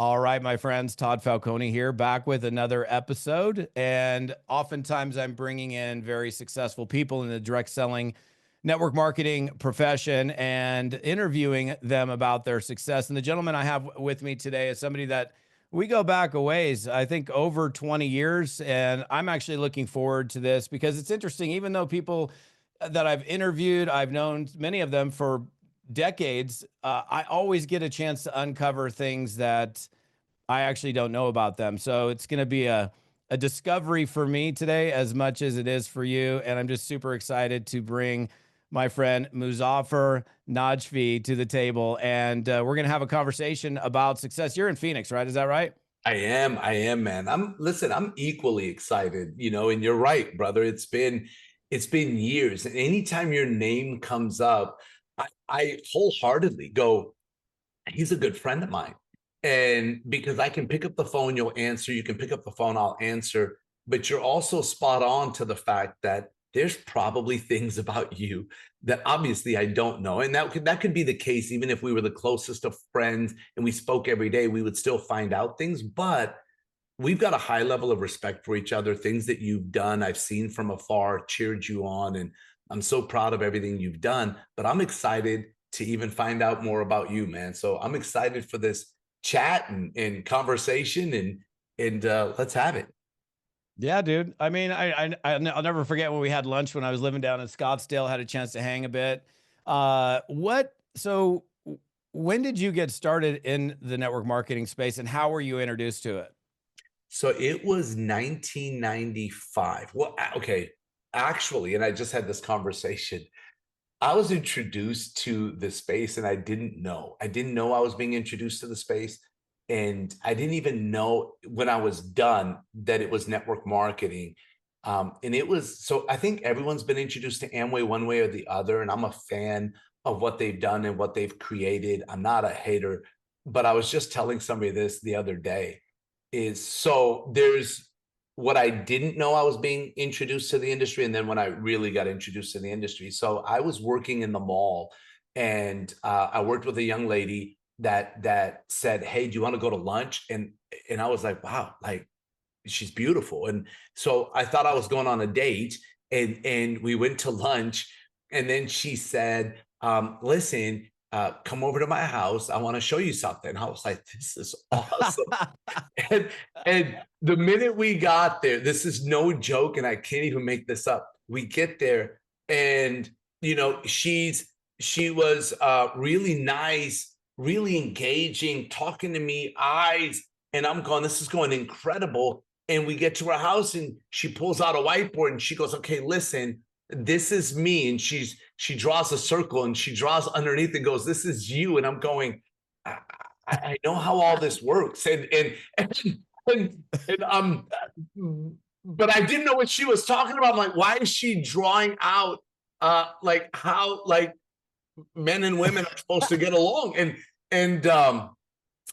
All right, my friends, Todd Falcone here, back with another episode. And oftentimes I'm bringing in very successful people in the direct selling network marketing profession and interviewing them about their success. And the gentleman I have with me today is somebody that we go back a ways, I think over 20 years. And I'm actually looking forward to this because it's interesting, even though people that I've interviewed, I've known many of them for decades, I always get a chance to uncover things that I actually don't know about them. So it's going to be a discovery for me today as much as it is for you. And I'm just super excited to bring my friend Muzafer Najfi to the table. And we're going to have a conversation about success. You're in Phoenix, right? Is that right? I am, man. I'm equally excited, and you're right, brother. It's been years. And anytime your name comes up, I wholeheartedly go, he's a good friend of mine. And because I can pick up the phone, you'll answer, you can pick up the phone, I'll answer. But you're also spot on to the fact that there's probably things about you that obviously I don't know. And that could be the case, even if we were the closest of friends and we spoke every day, we would still find out things. But we've got a high level of respect for each other. Things that you've done, I've seen from afar, cheered you on, and I'm so proud of everything you've done. But I'm excited to even find out more about you, man. So I'm excited for this chat and conversation, and let's have it. Yeah, dude. I mean, I'll never forget when we had lunch when I was living down in Scottsdale, had a chance to hang a bit. When did you get started in the network marketing space and how were you introduced to it? So it was 1995. Well, okay, actually, and I just had this conversation. I was introduced to the space and I didn't know. I didn't know I was being introduced to the space. And I didn't even know when I was done that it was network marketing. And it was, so I think everyone's been introduced to Amway one way or the other. And I'm a fan of what they've done and what they've created. I'm not a hater, but I was just telling somebody this the other day is so there's what I didn't know I was being introduced to the industry, and then when I really got introduced to the industry. So I was working in the mall, and I worked with a young lady that said, "Hey, do you want to go to lunch?" And I was like, "Wow, like she's beautiful." And so I thought I was going on a date, and we went to lunch, and then she said, "Listen." Come over to my house. I want to show you something. I was like, this is awesome. And and the minute we got there, this is no joke, and I can't even make this up. We get there, and she was really nice, really engaging, talking to me, eyes, and I'm going, this is going incredible. And we get to her house, and she pulls out a whiteboard, and she goes, "Okay, listen, this is me." And she draws a circle, and she draws underneath and goes, "This is you." And I'm going, I know how all this works, and but I didn't know what she was talking about. I'm like, why is she drawing out like how like men and women are supposed to get along? And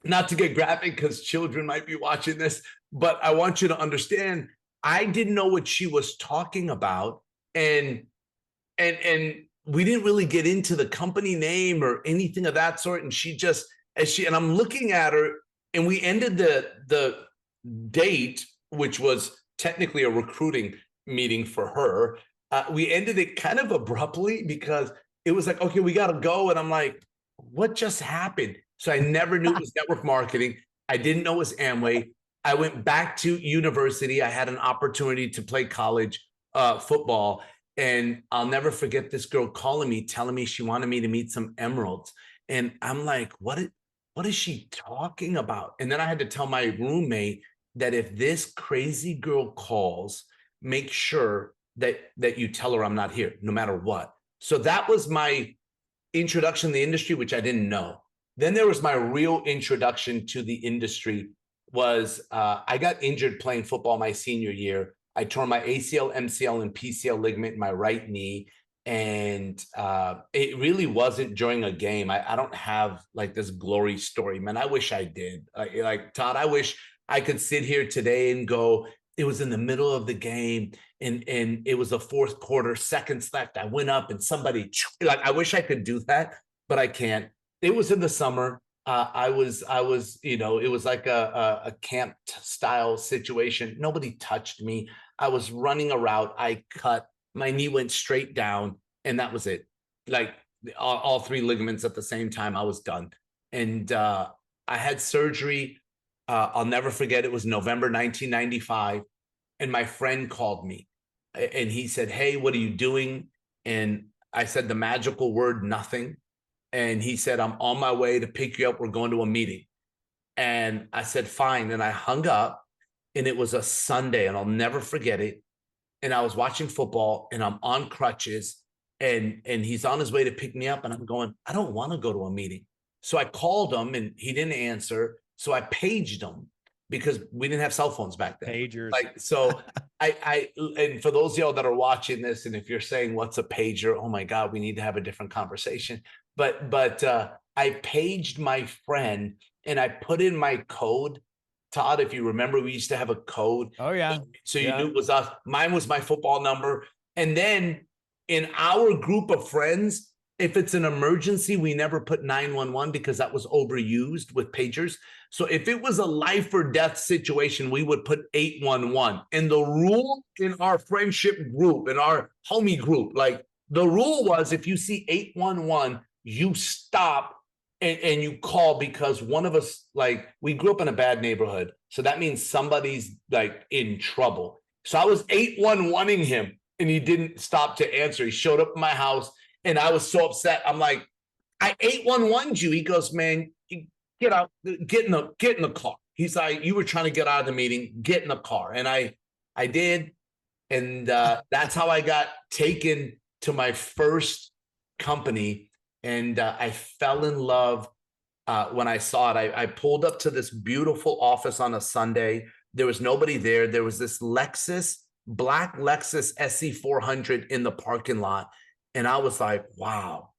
not to get graphic because children might be watching this, but I want you to understand, I didn't know what she was talking about, and we didn't really get into the company name or anything of that sort. And she just and I'm looking at her, and we ended the date, which was technically a recruiting meeting for her. We ended it kind of abruptly because it was like, okay, we got to go. And I'm like, what just happened? So I never knew it was network marketing. I didn't know it was Amway. I went back to university. I had an opportunity to play college football. And I'll never forget this girl calling me, telling me she wanted me to meet some emeralds. And I'm like, what is she talking about? And then I had to tell my roommate that if this crazy girl calls, make sure that you tell her I'm not here, no matter what. So that was my introduction to the industry, which I didn't know. Then there was my real introduction to the industry was I got injured playing football my senior year. I tore my ACL, MCL, and PCL ligament in my right knee. And it really wasn't during a game. I don't have like this glory story, man. I wish I did. Like Todd, I wish I could sit here today and go, it was in the middle of the game, and it was the fourth quarter, seconds left. I went up and somebody, like, I wish I could do that, but I can't. It was in the summer. it was like a camp style situation. Nobody touched me. I was running a route. I cut. My knee went straight down, and that was it. Like all three ligaments at the same time. I was done, and I had surgery. I'll never forget. It was November 1995, and my friend called me, and he said, "Hey, what are you doing?" And I said the magical word, nothing. And he said, "I'm on my way to pick you up. We're going to a meeting." And I said, "Fine." And I hung up, and it was a Sunday, and I'll never forget it. And I was watching football, and I'm on crutches, and he's on his way to pick me up, and I'm going, I don't want to go to a meeting. So I called him, and he didn't answer. So I paged him because we didn't have cell phones back then. Pagers. Like, so and for those of y'all that are watching this, and if you're saying what's a pager, oh my God, we need to have a different conversation. But I paged my friend, and I put in my code. Todd, if you remember, we used to have a code. Oh yeah. So you knew it was us. Mine was my football number. And then in our group of friends, if it's an emergency, we never put 911 because that was overused with pagers. So if it was a life or death situation, we would put 811. And the rule in our friendship group, in our homie group, like the rule was if you see 811, you stop and you call, because one of us, like, we grew up in a bad neighborhood. So that means somebody's like in trouble. So I was 811ing him, and he didn't stop to answer. He showed up at my house, and I was so upset. I'm like, I 811'd you. He goes, "Man, get out, get in the car." He's like, "You were trying to get out of the meeting, get in the car." And I did. And that's how I got taken to my first company. And I fell in love when I saw it. I pulled up to this beautiful office on a Sunday. There was nobody there. There was this black Lexus SC400 in the parking lot. And I was like, wow.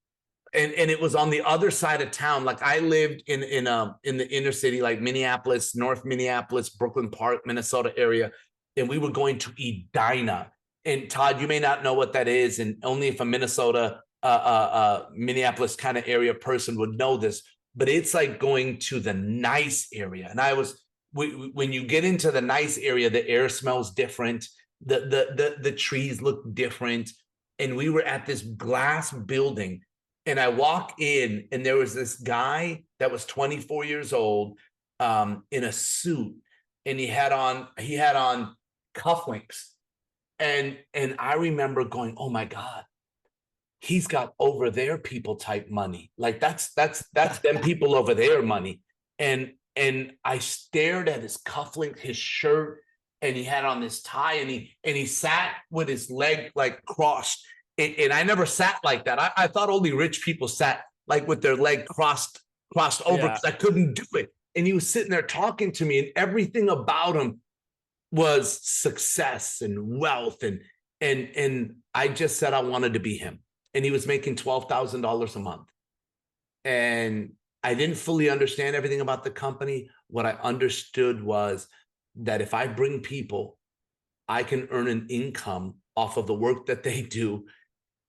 And it was on the other side of town. Like, I lived in the inner city, like Minneapolis, North Minneapolis, Brooklyn Park, Minnesota area. And we were going to Edina. And Todd, you may not know what that is. And only if a Minneapolis kind of area person would know this, but it's like going to the nice area. And when you get into the nice area, the air smells different. The trees look different. And we were at this glass building, and I walk in, and there was this guy that was 24 years old, in a suit, and he had on cufflinks. And I remember going, oh my God, he's got over there people type money. Like that's them people over there money. And I stared at his cufflink, his shirt, and he had on this tie, and he sat with his leg like crossed. And I never sat like that. I thought only rich people sat like with their leg crossed over, because I couldn't do it. And he was sitting there talking to me, and everything about him was success and wealth. And I just said I wanted to be him. And he was making $12,000 a month. And I didn't fully understand everything about the company. What I understood was that if I bring people, I can earn an income off of the work that they do.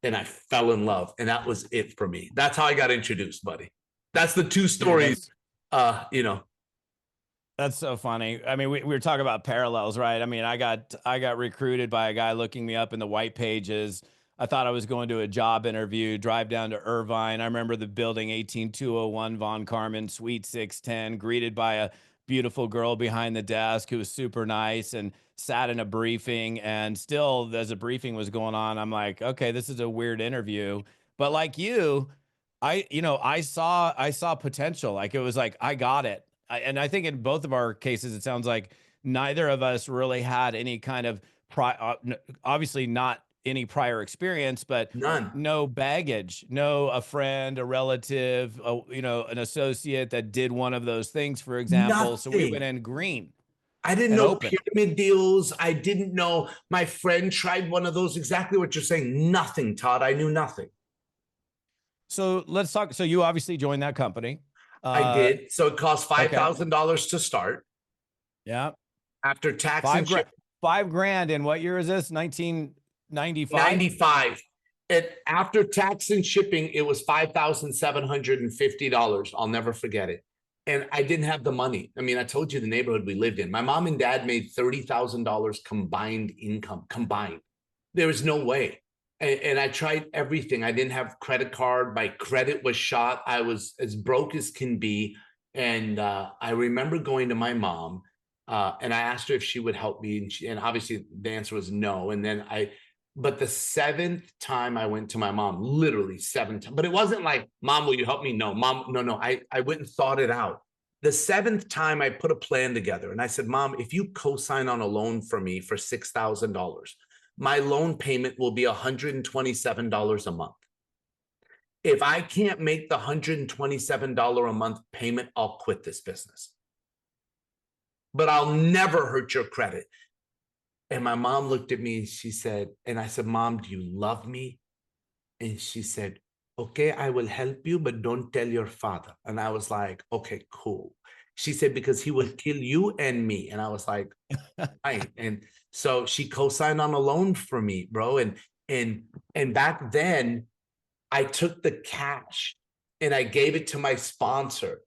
And I fell in love. And that was it for me. That's how I got introduced, buddy. That's the two stories, That's so funny. I mean, we were talking about parallels, right? I mean, I got recruited by a guy looking me up in the white pages. I thought I was going to a job interview, drive down to Irvine. I remember the building 18201 Von Carmen, Suite 610, greeted by a beautiful girl behind the desk who was super nice, and sat in a briefing. And still, as a briefing was going on, I'm like, okay, this is a weird interview. But like you, I saw potential. Like, it was like, I got it. And I think in both of our cases, it sounds like neither of us really had any kind of obviously not any prior experience, but none. no baggage, no a friend, a relative, an associate that did one of those things, for example. So we went in green. I didn't know open. pyramid deals. I didn't know. My friend tried one of those. Exactly what you're saying. Nothing, Todd. I knew nothing. So let's talk. So you obviously joined that company. I did. So it cost $5,000 to start. Yeah. After tax and shipping. $5,000 in what year is this? 1995? 95. And after tax and shipping, it was $5,750. I'll never forget it. and I didn't have the money. I mean, I told you the neighborhood we lived in. My mom and dad made $30,000 combined income, combined. There was no way. And I tried everything. I didn't have credit card. My credit was shot. I was as broke as can be. And I remember going to my mom, and I asked her if she would help me. And obviously the answer was no. And then but the seventh time I went to my mom, literally 7 times, but it wasn't like, Mom, will you help me? No, Mom, no. I went and thought it out. The seventh time I put a plan together and I said, Mom, if you co-sign on a loan for me for $6,000, my loan payment will be $127 a month. If I can't make the $127 a month payment, I'll quit this business. But I'll never hurt your credit. And my mom looked at me and she said, and I said, Mom, do you love me? And she said, okay, I will help you, but don't tell your father. And I was like, okay, cool. She said, because he will kill you and me. And I was like, right. And so she co-signed on a loan for me, bro. And back then I took the cash and I gave it to my sponsor,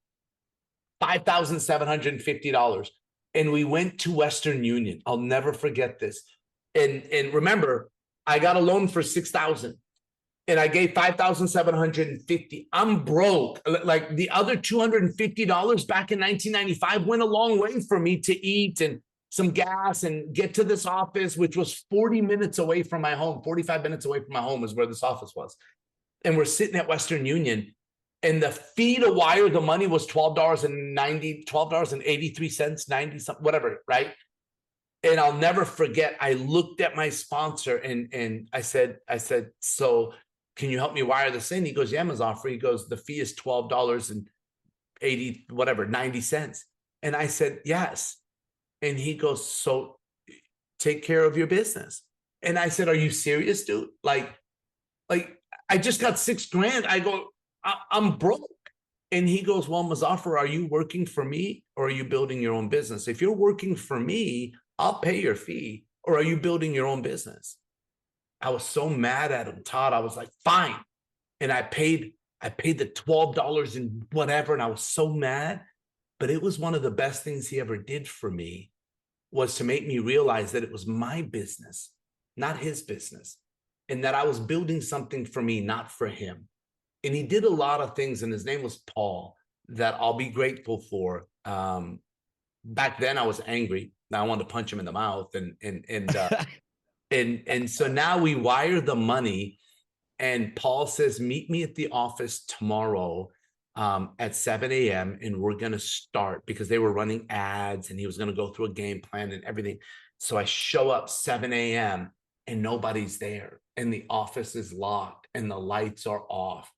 $5,750. And we went to Western Union. I'll never forget this. And remember, I got a loan for $6,000 and I gave $5,750. I'm broke. Like the other $250 back in 1995 went a long way for me to eat and some gas and get to this office, which was 40 minutes away from my home. 45 minutes away from my home is where this office was. And we're sitting at Western Union, and the fee to wire the money was $12.83, 90 something, whatever, right? And I'll never forget, I looked at my sponsor and I said, so can you help me wire this in? He goes, yeah, Muzafer. He goes, the fee is $12.80, whatever, 90 cents. And I said, yes. And he goes, so take care of your business. And I said, are you serious, dude? Like I just got $6,000. I go, I'm broke. And he goes, well, Muzafer, are you working for me or are you building your own business? If you're working for me, I'll pay your fee. Or are you building your own business? I was so mad at him, Todd. I was like, fine. And I paid the $12 and whatever. And I was so mad. But it was one of the best things he ever did for me, was to make me realize that it was my business, not his business. And that I was building something for me, not for him. And he did a lot of things, and his name was Paul, that I'll be grateful for. Back then I was angry. Now I wanted to punch him in the mouth. And so now we wire the money, and Paul says, meet me at the office tomorrow at 7 a.m. and we're going to start, because they were running ads and he was going to go through a game plan and everything. So I show up 7 a.m. and nobody's there, and the office is locked and the lights are off.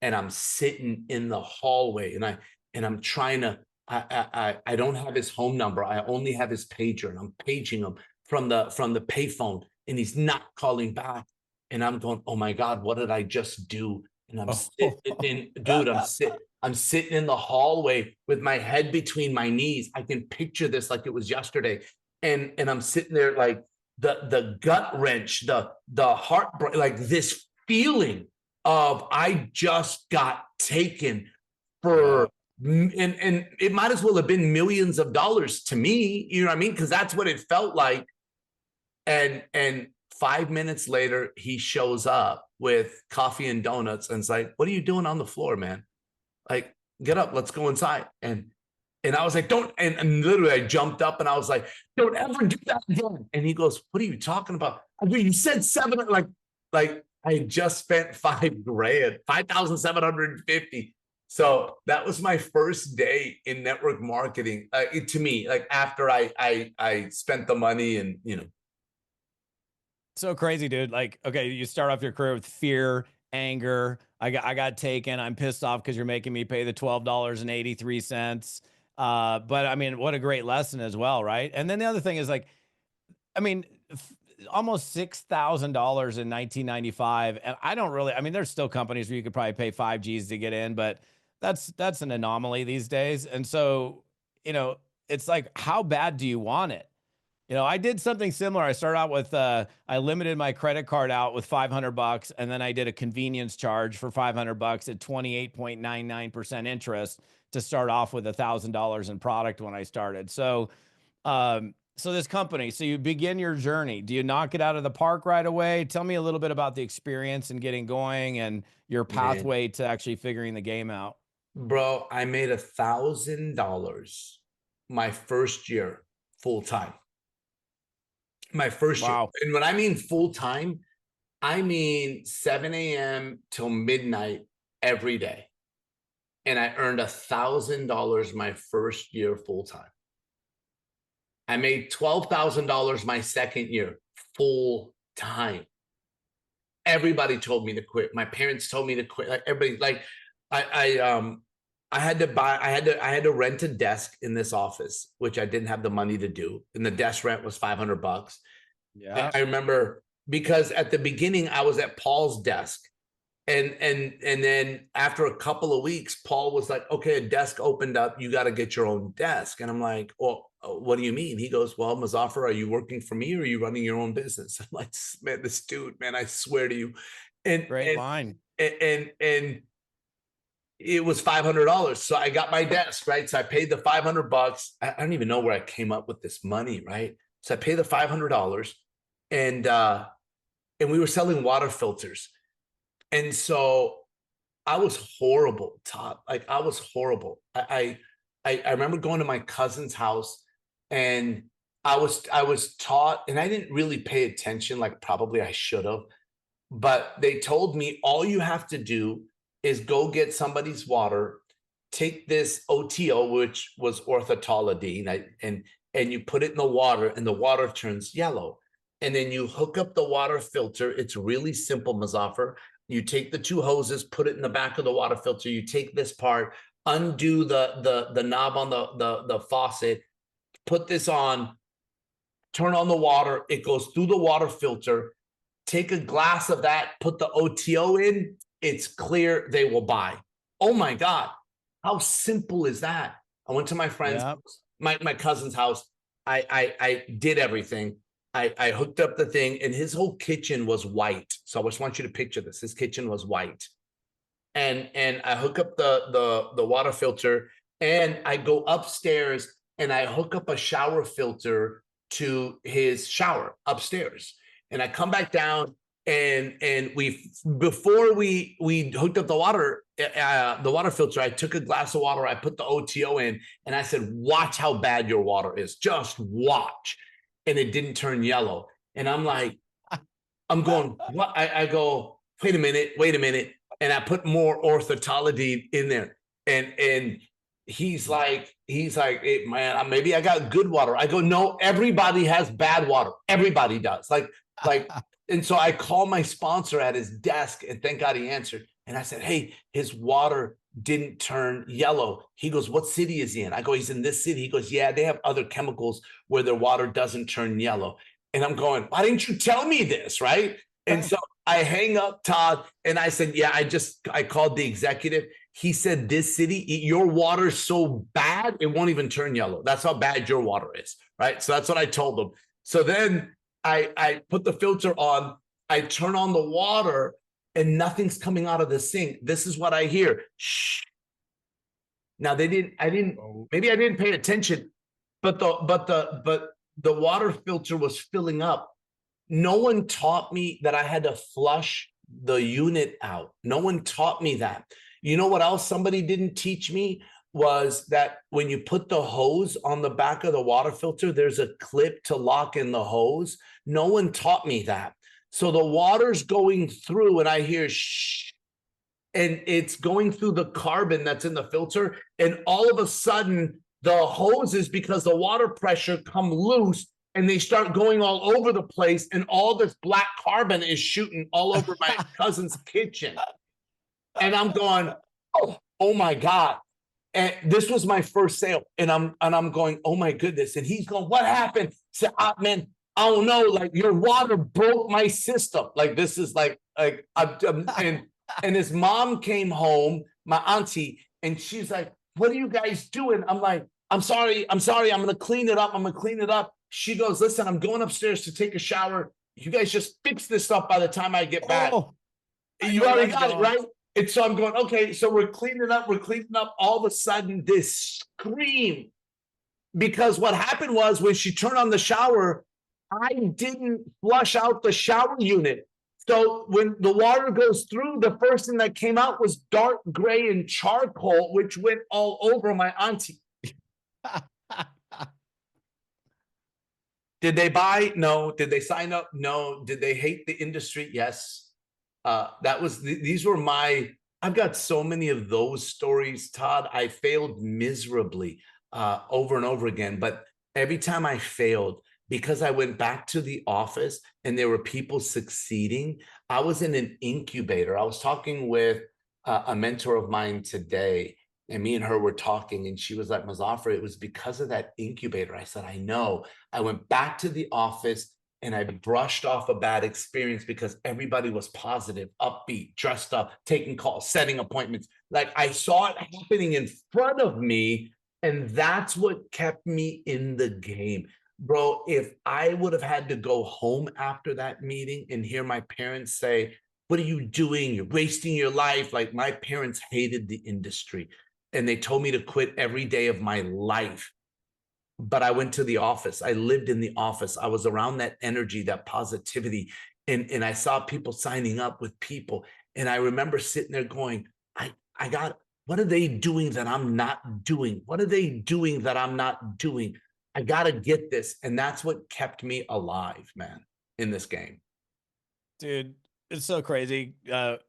And I'm sitting in the hallway and I'm trying to, I don't have his home number. I only have his pager, and I'm paging him from the payphone, and he's not calling back. And I'm going, oh my God, what did I just do? And I'm sitting in, dude, I'm sitting in the hallway with my head between my knees. I can picture this like it was yesterday. And I'm sitting there like the gut wrench, the heartbreak, like this feeling of I just got taken for, and it might as well have been millions of dollars to me, you know what I mean? Because that's what it felt like. And 5 minutes later, he shows up with coffee and donuts and it's like, what are you doing on the floor, man? Like, get up, let's go inside. And I was like, don't, and literally I jumped up and I was like, don't ever do that again. And he goes, what are you talking about? I mean, you said seven, like I just spent $5,000, 5,750. So that was my first day in network marketing. To me, like after I spent the money and, you know. So crazy, dude. Like, okay, you start off your career with fear, anger. I got taken. I'm pissed off because you're making me pay the $12.83. But I mean, what a great lesson as well, right? And then the other thing is like, I mean, almost $6,000 in 1995. And I don't really, I mean, there's still companies where you could probably pay 5 Gs to get in, but that's an anomaly these days. And so, you know, it's like, how bad do you want it? You know, I did something similar. I started out with, I limited my credit card out with $500, and then I did a convenience charge for $500 at 28.99% interest to start off with $1,000 in product when I started. So this company, so you begin your journey. Do you knock it out of the park right away? Tell me a little bit about the experience and getting going and your Man, pathway to actually figuring the game out. bro, I made $1,000 my first year full time. My first year. Wow. And when I mean full time, I mean 7 a.m. till midnight every day. And I earned $1,000 my first year full time. I made $12,000 my second year full time. Everybody told me to quit. My parents told me to quit. Like everybody, like I had to buy, I had to rent a desk in this office, which I didn't have the money to do. And the desk rent was $500. Yeah. I remember because at the beginning I was at Paul's desk. And then after a couple of weeks, Paul was like, okay, a desk opened up. You got to get your own desk. And I'm like, well, what do you mean? He goes, well, Muzafer, are you working for me or are you running your own business? I'm like, man, this dude, man, I swear to you. And Great line. and it was $500. So I got my desk, right? So I paid the $500. I don't even know where I came up with this money, right? So I paid the $500 and we were selling water filters. And so I was horrible, Todd. Like I was horrible. I remember going to my cousin's house and I was taught, and I didn't really pay attention like probably I should have, but they told me all you have to do is go get somebody's water, take this OTO, which was orthotolidine, and you put it in the water and the water turns yellow. And then you hook up the water filter. It's really simple, Muzafer. You take the two hoses, put it in the back of the water filter. You take this part, undo the knob on the faucet, put this on, turn on the water. It goes through the water filter. Take a glass of that, put the OTO in. It's clear. They will buy. Oh my God. How simple is that? I went to my friend's house, my cousin's house. I did everything. I hooked up the thing and his whole kitchen was white. So I just want you to picture this. His kitchen was white. And I hook up the water filter and I go upstairs and I hook up a shower filter to his shower upstairs. And I come back down and before we hooked up the water filter, I took a glass of water, I put the OTO in and I said, watch how bad your water is. Just watch. And it didn't turn yellow. And I'm like, I'm going, what? I go, wait a minute. And I put more orthotolidine in there. And he's like, hey, man, maybe I got good water. I go, no, everybody has bad water. Everybody does. Like, and so I call my sponsor at his desk and thank God he answered. And I said, hey, his water didn't turn yellow. He goes, what city is he in? I go, he's in this city. He goes, yeah, they have other chemicals where their water doesn't turn yellow. And I'm going, why didn't you tell me this? Right. And so I hang up, Todd, and I said, yeah, I called the executive. He said, this city, your water's so bad, it won't even turn yellow. That's how bad your water is. Right. So that's what I told them. So then I put the filter on, I turn on the water, and nothing's coming out of the sink. This is what I hear. Shh. Now maybe I didn't pay attention, but the water filter was filling up. No one taught me that I had to flush the unit out. No one taught me that. You know what else somebody didn't teach me was that when you put the hose on the back of the water filter, there's a clip to lock in the hose. No one taught me that. So the water's going through and I hear shh, and it's going through the carbon that's in the filter. And all of a sudden the hoses, because the water pressure come loose and they start going all over the place. And all this black carbon is shooting all over my cousin's kitchen. And I'm going, oh my God. And this was my first sale. And I'm going, oh my goodness. And he's going, what happened? I said, man, I don't know, like your water broke my system. Like this is and his mom came home, my auntie, and she's like, what are you guys doing? I'm like, I'm sorry. I'm going to clean it up. She goes, listen, I'm going upstairs to take a shower. You guys just fix this stuff by the time I get back. Oh, you already got it, right? And so I'm going, okay, so we're cleaning up, all of a sudden this scream, because what happened was when she turned on the shower, I didn't flush out the shower unit. So when the water goes through, the first thing that came out was dark gray and charcoal, which went all over my auntie. Did they buy? No. Did they sign up? No. Did they hate the industry? Yes. These were I've got so many of those stories, Todd. I failed miserably over and over again. But every time I failed, because I went back to the office and there were people succeeding, I was in an incubator. I was talking with a mentor of mine today, and me and her were talking, and she was like, Muzafer, it was because of that incubator. I said, I know. I went back to the office and I brushed off a bad experience because everybody was positive, upbeat, dressed up, taking calls, setting appointments. Like I saw it happening in front of me, and that's what kept me in the game. Bro, if I would have had to go home after that meeting and hear my parents say, what are you doing? You're wasting your life. Like my parents hated the industry and they told me to quit every day of my life. But I went to the office. I lived in the office. I was around that energy, that positivity. And I saw people signing up with people. And I remember sitting there going, I got, what are they doing that I'm not doing? What are they doing that I'm not doing? I got to get this. And that's what kept me alive, man, in this game. Dude, it's so crazy.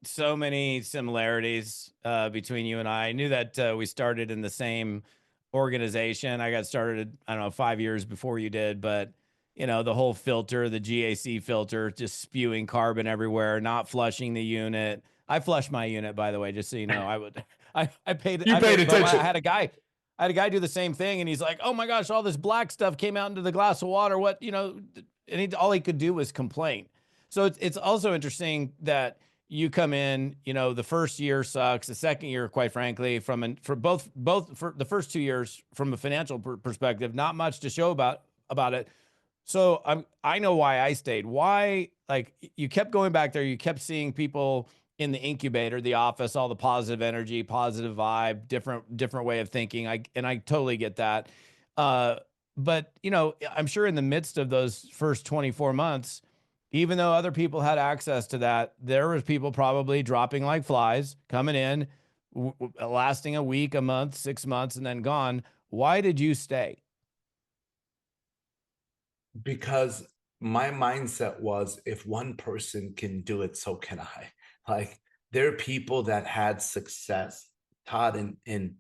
So many similarities between you and I. I knew that we started in the same organization. I got started, I don't know, 5 years before you did, but you know, the whole filter, the GAC filter, just spewing carbon everywhere, not flushing the unit. I flushed my unit, by the way, just so you know. I paid, You paid but attention. I had a guy do the same thing, and he's like, "Oh my gosh, all this black stuff came out into the glass of water. What, you know?" And all he could do was complain. So it's also interesting that you come in, you know, the first year sucks. The second year, quite frankly, for the first 2 years from a financial perspective, not much to show about it. So I know why I stayed. Why, like, you kept going back there, you kept seeing people in the incubator, the office, all the positive energy, positive vibe, different way of thinking. I totally get that. Uh, but you know, I'm sure in the midst of those first 24 months, even though other people had access to that, there was people probably dropping like flies, coming in, lasting a week, a month, 6 months, and then gone. Why did you stay? Because my mindset was, if one person can do it, so can I. Like there are people that had success, Todd, and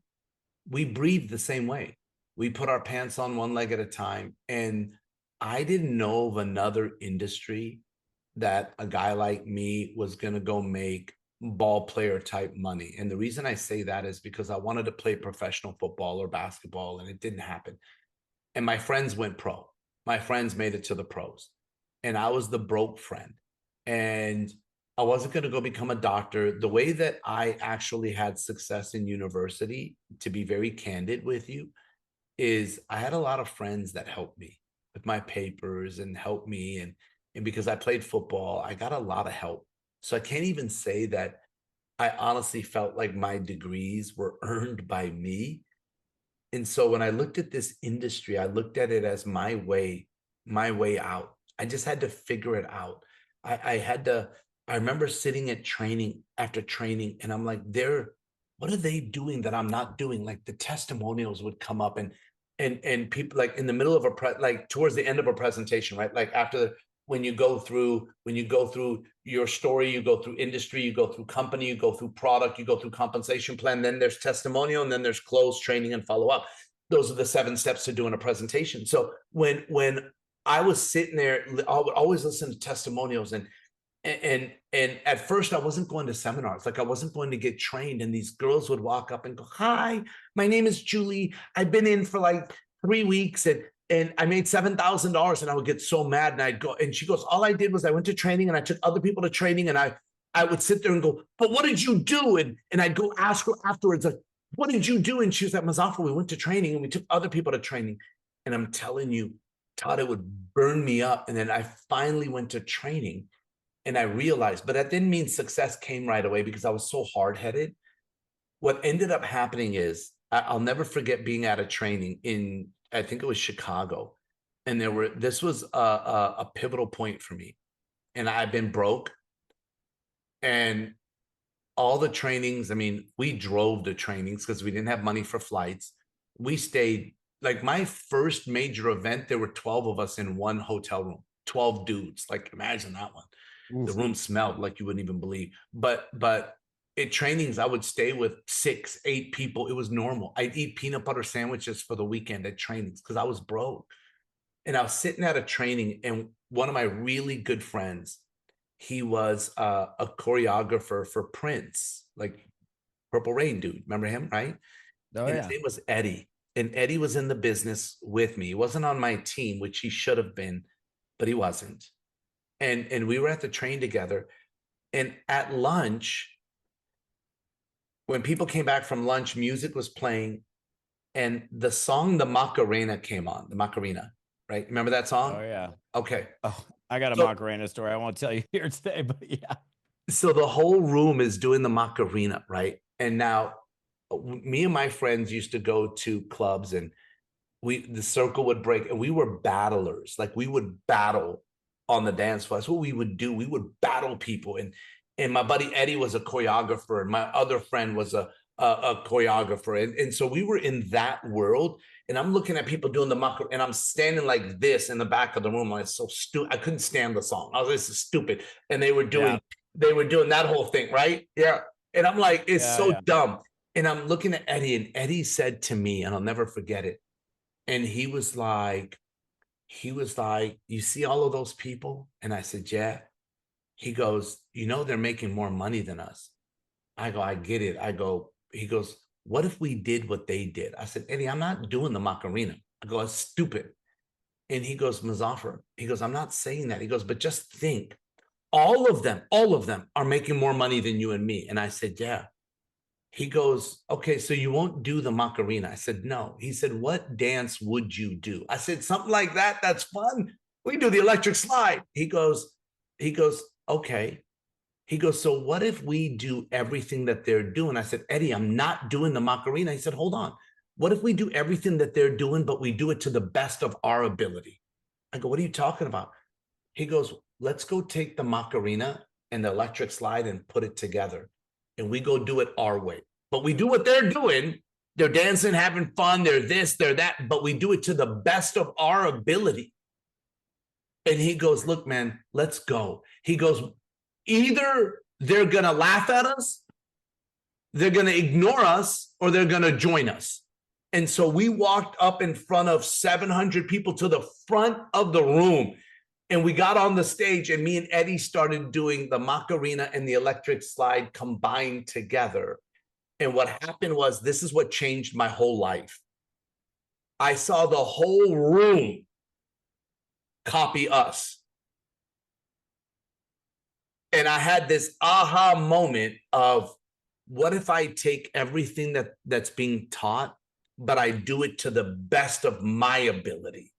we breathe the same way. We put our pants on one leg at a time. And I didn't know of another industry that a guy like me was going to go make ball player type money. And the reason I say that is because I wanted to play professional football or basketball, and it didn't happen. And my friends went pro. My friends made it to the pros. And I was the broke friend. And I wasn't going to go become a doctor. The way that I actually had success in university, to be very candid with you, is I had a lot of friends that helped me with my papers and helped me. And because I played football, I got a lot of help. So I can't even say that I honestly felt like my degrees were earned by me. And so when I looked at this industry, I looked at it as my way out. I just had to figure it out. I had to, I remember sitting at training after training, and I'm like, what are they doing that I'm not doing? Like the testimonials would come up, and people like in the middle of like towards the end of a presentation, right? Like when you go through your story, you go through industry, you go through company, you go through product, you go through compensation plan, then there's testimonial, and then there's close, training, and follow up. Those are the 7 steps to doing a presentation. So when I was sitting there, I would always listen to testimonials, and at first I wasn't going to seminars, like I wasn't going to get trained, and these girls would walk up and go, hi, my name is Julie, I've been in for like 3 weeks, and I made $7,000. And I would get so mad, and I'd go, and she goes, all I did was I went to training, and I took other people to training, and I would sit there and go, but what did you do? And I'd go ask her afterwards, like, what did you do? And she was like, Muzafer, we went to training and we took other people to training. And I'm telling you, Todd, it would burn me up. And then I finally went to training. And I realized, but that didn't mean success came right away because I was so hard-headed. What ended up happening is I'll never forget being at a training in, I think it was Chicago. And this was a pivotal point for me. And I've been broke. And all the trainings, I mean, we drove the trainings because we didn't have money for flights. We stayed, like my first major event, there were 12 of us in one hotel room, 12 dudes. Like imagine that one. The Oof. room smelled like you wouldn't even believe. But at trainings, I would stay with 6, 8 people. It was normal. I'd eat peanut butter sandwiches for the weekend at trainings because I was broke. And I was sitting at a training, and one of my really good friends, he was a choreographer for Prince, like Purple Rain dude. Remember him, right? Oh And his yeah. name was Eddie. And Eddie was in the business with me. He wasn't on my team, which he should have been, but he wasn't. And we were at the train together. And at lunch, when people came back from lunch, music was playing, and the song "The Macarena" came on. The Macarena, right? Remember that Oh song? yeah. Okay. Oh, I got a So Macarena story I won't tell you here today, but yeah. so the whole room is doing the Macarena, right? And now me and my friends used to go to clubs, and the circle would break, and we were battlers. Like we would battle on the dance floor. That's what we would do. We would battle people. And my buddy Eddie was a choreographer, and my other friend was a choreographer. And so we were in that world. And I'm looking at people doing the Macarena, and I'm standing like this in the back of the room. I was so stupid. I couldn't stand the song. I was like, this is stupid. And Yeah. they were doing that whole thing, right? Yeah. And I'm like, it's Yeah. so Yeah. dumb. And I'm looking at Eddie, and Eddie said to me, and I'll never forget it. And he was like, you see all of those people? And I said, yeah. He goes, you know, they're making more money than us. I go, I get it. He goes, what if we did what they did? I said, Eddie, I'm not doing the Macarena. I go, it's stupid. And he goes, Muzafer, he goes, I'm not saying that. He goes, but just think, all of them are making more money than you and me. And I said, yeah. He goes, okay, so you won't do the Macarena. I said, no. He said, what dance would you do? I said, something like that. That's fun. We do the electric slide. He goes, okay. He goes, so what if we do everything that they're doing? I said, Eddie, I'm not doing the Macarena. He said, hold on. What if we do everything that they're doing, but we do it to the best of our ability? I go, what are you talking about? He goes, let's go take the Macarena and the electric slide and put it together. And we go do it our way. But we do what they're doing. They're dancing, having fun. They're this, they're that. But we do it to the best of our ability. And he goes, look, man, let's go. He goes, either they're going to laugh at us, they're going to ignore us, or they're going to join us. And so we walked up in front of 700 people to the front of the room. And we got on the stage, and me and Eddie started doing the Macarena and the electric slide combined together. And what happened was, this is what changed my whole life. I saw the whole room copy us. And I had this aha moment of, what if I take everything that's being taught, but I do it to the best of my ability?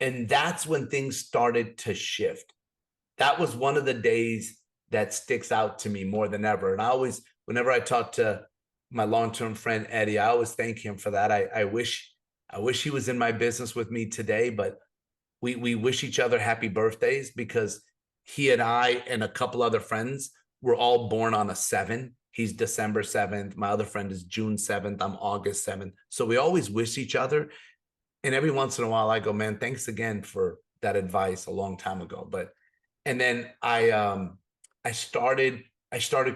And that's when things started to shift. That was one of the days that sticks out to me more than ever. And I always, whenever I talk to my long-term friend Eddie, I always thank him for that. I wish he was in my business with me today, but we wish each other happy birthdays, because he and I and a couple other friends were all born on a 7. He's December 7th. My other friend is June 7th. I'm August 7th. So we always wish each other. And every once in a while I go, man, thanks again for that advice a long time ago. And then I started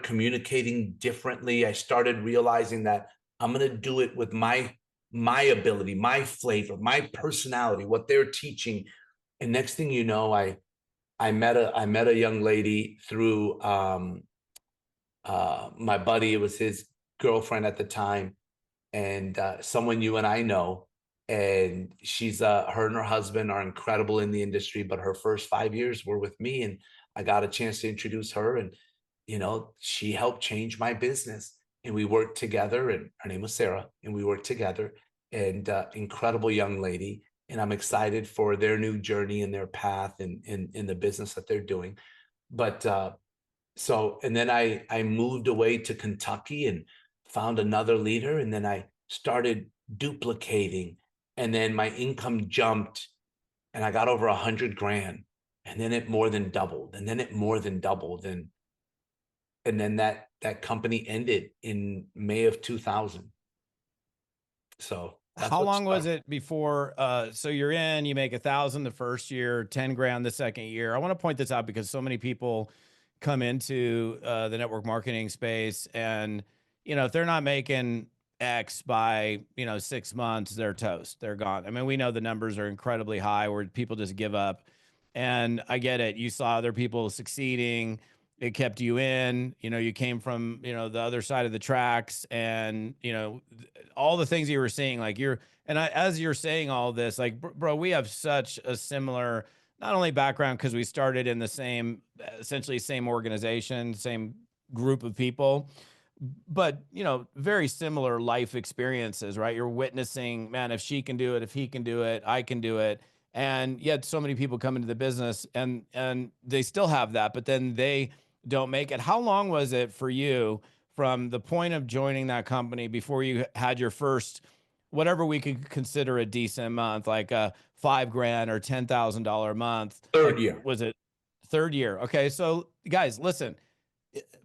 communicating differently. I started realizing that I'm going to do it with my ability, my flavor, my personality, what they're teaching. And next thing you know, I met a young lady through my buddy. It was his girlfriend at the time, and someone you and I know. And she's her and her husband are incredible in the industry, but her first 5 years were with me, and I got a chance to introduce her. And she helped change my business, and we worked together. And her name was Sarah, and we worked together. And incredible young lady. and I'm excited for their new journey and their path and in the business that they're doing. But so, and then I moved away to Kentucky and found another leader, and then I started duplicating, and then my income jumped, and I got over 100 grand, and then it more than doubled, and then it more than doubled, and then that company ended in May of 2000. So that's How what long was started. it before? So you're in, you make 1,000 the first year, 10 grand the second year. I want to point this out because so many people come into the network marketing space, and if they're not making X by 6 months, they're toast. They're gone. I mean, we know the numbers are incredibly high where people just give up. And I get it. You saw other people succeeding. It kept you in. You came from the other side of the tracks, and all the things you were seeing, like as you're saying all this, like, bro, we have such a similar, not only background, because we started in the same, essentially same organization, same group of people, but very similar life experiences, right? You're witnessing, man, if she can do it, if he can do it, I can do it. And yet so many people come into the business and they still have that, but then they don't make it. How long was it for you from the point of joining that company before you had your first, whatever we could consider a decent month, like a 5 grand or $10,000 a month? Third Like, year. was it third year? Okay. So guys, listen,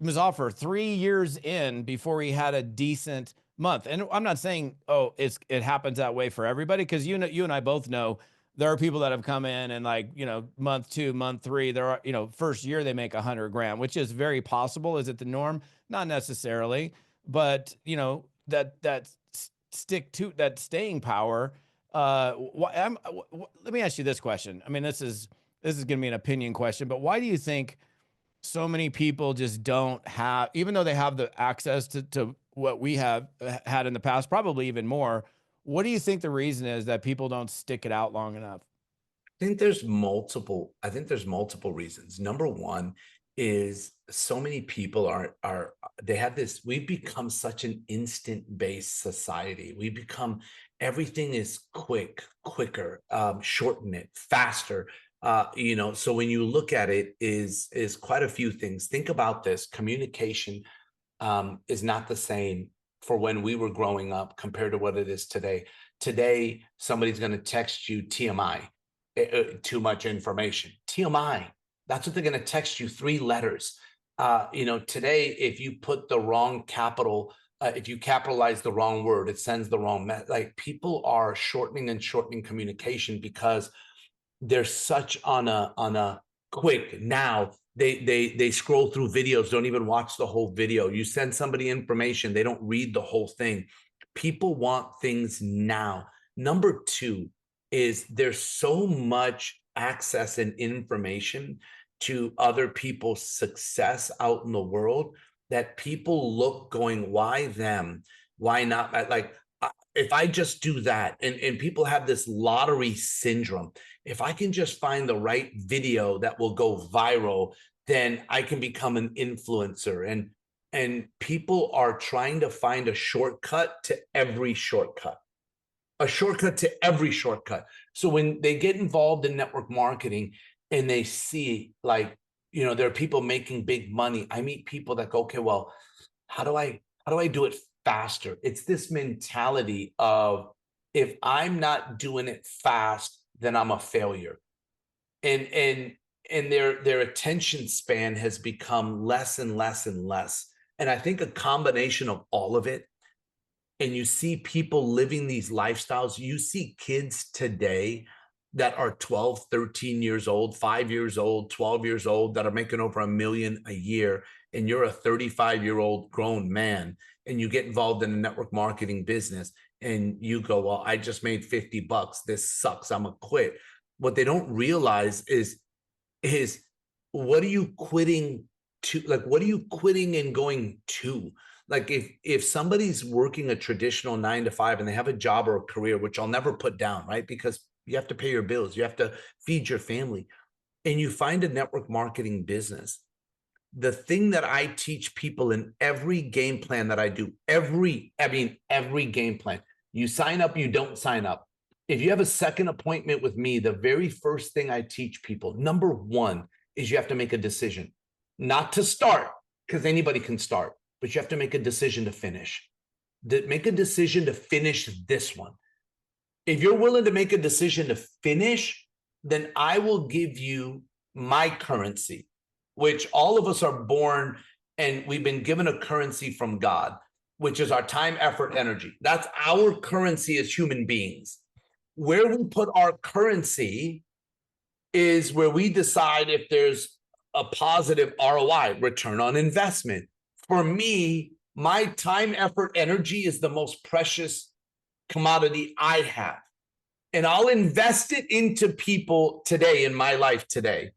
Muzafer 3 years in before he had a decent month. And I'm not saying, oh, it happens that way for everybody, because you and I both know there are people that have come in and, like, month two, month three, there are, first year they make 100 grand, which is very possible. Is it the norm? Not necessarily, but that stick to that staying power. Let me ask you this question. I mean, this is going to be an opinion question, but why do you think so many people just don't have, even though they have the access to what we have had in the past, probably even more? What do you think the reason is that people don't stick it out long enough? I think there's multiple reasons. Number one is so many people are they have this, we've become such an instant based society. We become, everything is quicker, shorten it, faster. So when you look at it, is quite a few things. Think about this. Communication is not the same for when we were growing up compared to what it is today. Today, somebody's going to text you TMI, too much information. TMI, that's what they're going to text you, 3 letters. Today, if you put the wrong capital, if you capitalize the wrong word, it sends the wrong like, people are shortening and shortening communication because they're such on a quick now. They scroll through videos, don't even watch the whole video. You send somebody information, they don't read the whole thing. People want things now. Number two is there's so much access and information to other people's success out in the world that people look going, why them? Why not? Like, if I just do that, and people have this lottery syndrome. If I can just find the right video that will go viral, then I can become an influencer. And people are trying to find a shortcut to every shortcut, a shortcut to every shortcut. So when they get involved in network marketing and they see, like, there are people making big money, I meet people that go, okay, well, how do I do it faster? It's this mentality of, if I'm not doing it fast, then I'm a failure. And their attention span has become less and less and less. And I think a combination of all of it, and you see people living these lifestyles. You see kids today that are 12, 13 years old, 5 years old, 12 years old, that are making over $1 million a year. And you're a 35-year-old grown man, and you get involved in a network marketing business, and you go, well, I just made 50 bucks. This sucks. I'm gonna quit. What they don't realize is what are you quitting to? Like, what are you quitting and going to? Like, if somebody's working a traditional 9 to 5 and they have a job or a career, which I'll never put down, right? Because you have to pay your bills, you have to feed your family, and you find a network marketing business. The thing that I teach people in every game plan that I do, every game plan, you sign up, you don't sign up. If you have a second appointment with me, the very first thing I teach people, number one, is you have to make a decision, not to start, because anybody can start, but you have to make a decision to finish. Make a decision to finish this one. If you're willing to make a decision to finish, then I will give you my currency, which all of us are born and we've been given a currency from God, which is our time, effort, energy. That's our currency as human beings. Where we put our currency is where we decide if there's a positive ROI, return on investment. For me, my time, effort, energy is the most precious commodity I have. And I'll invest it into people today in my life today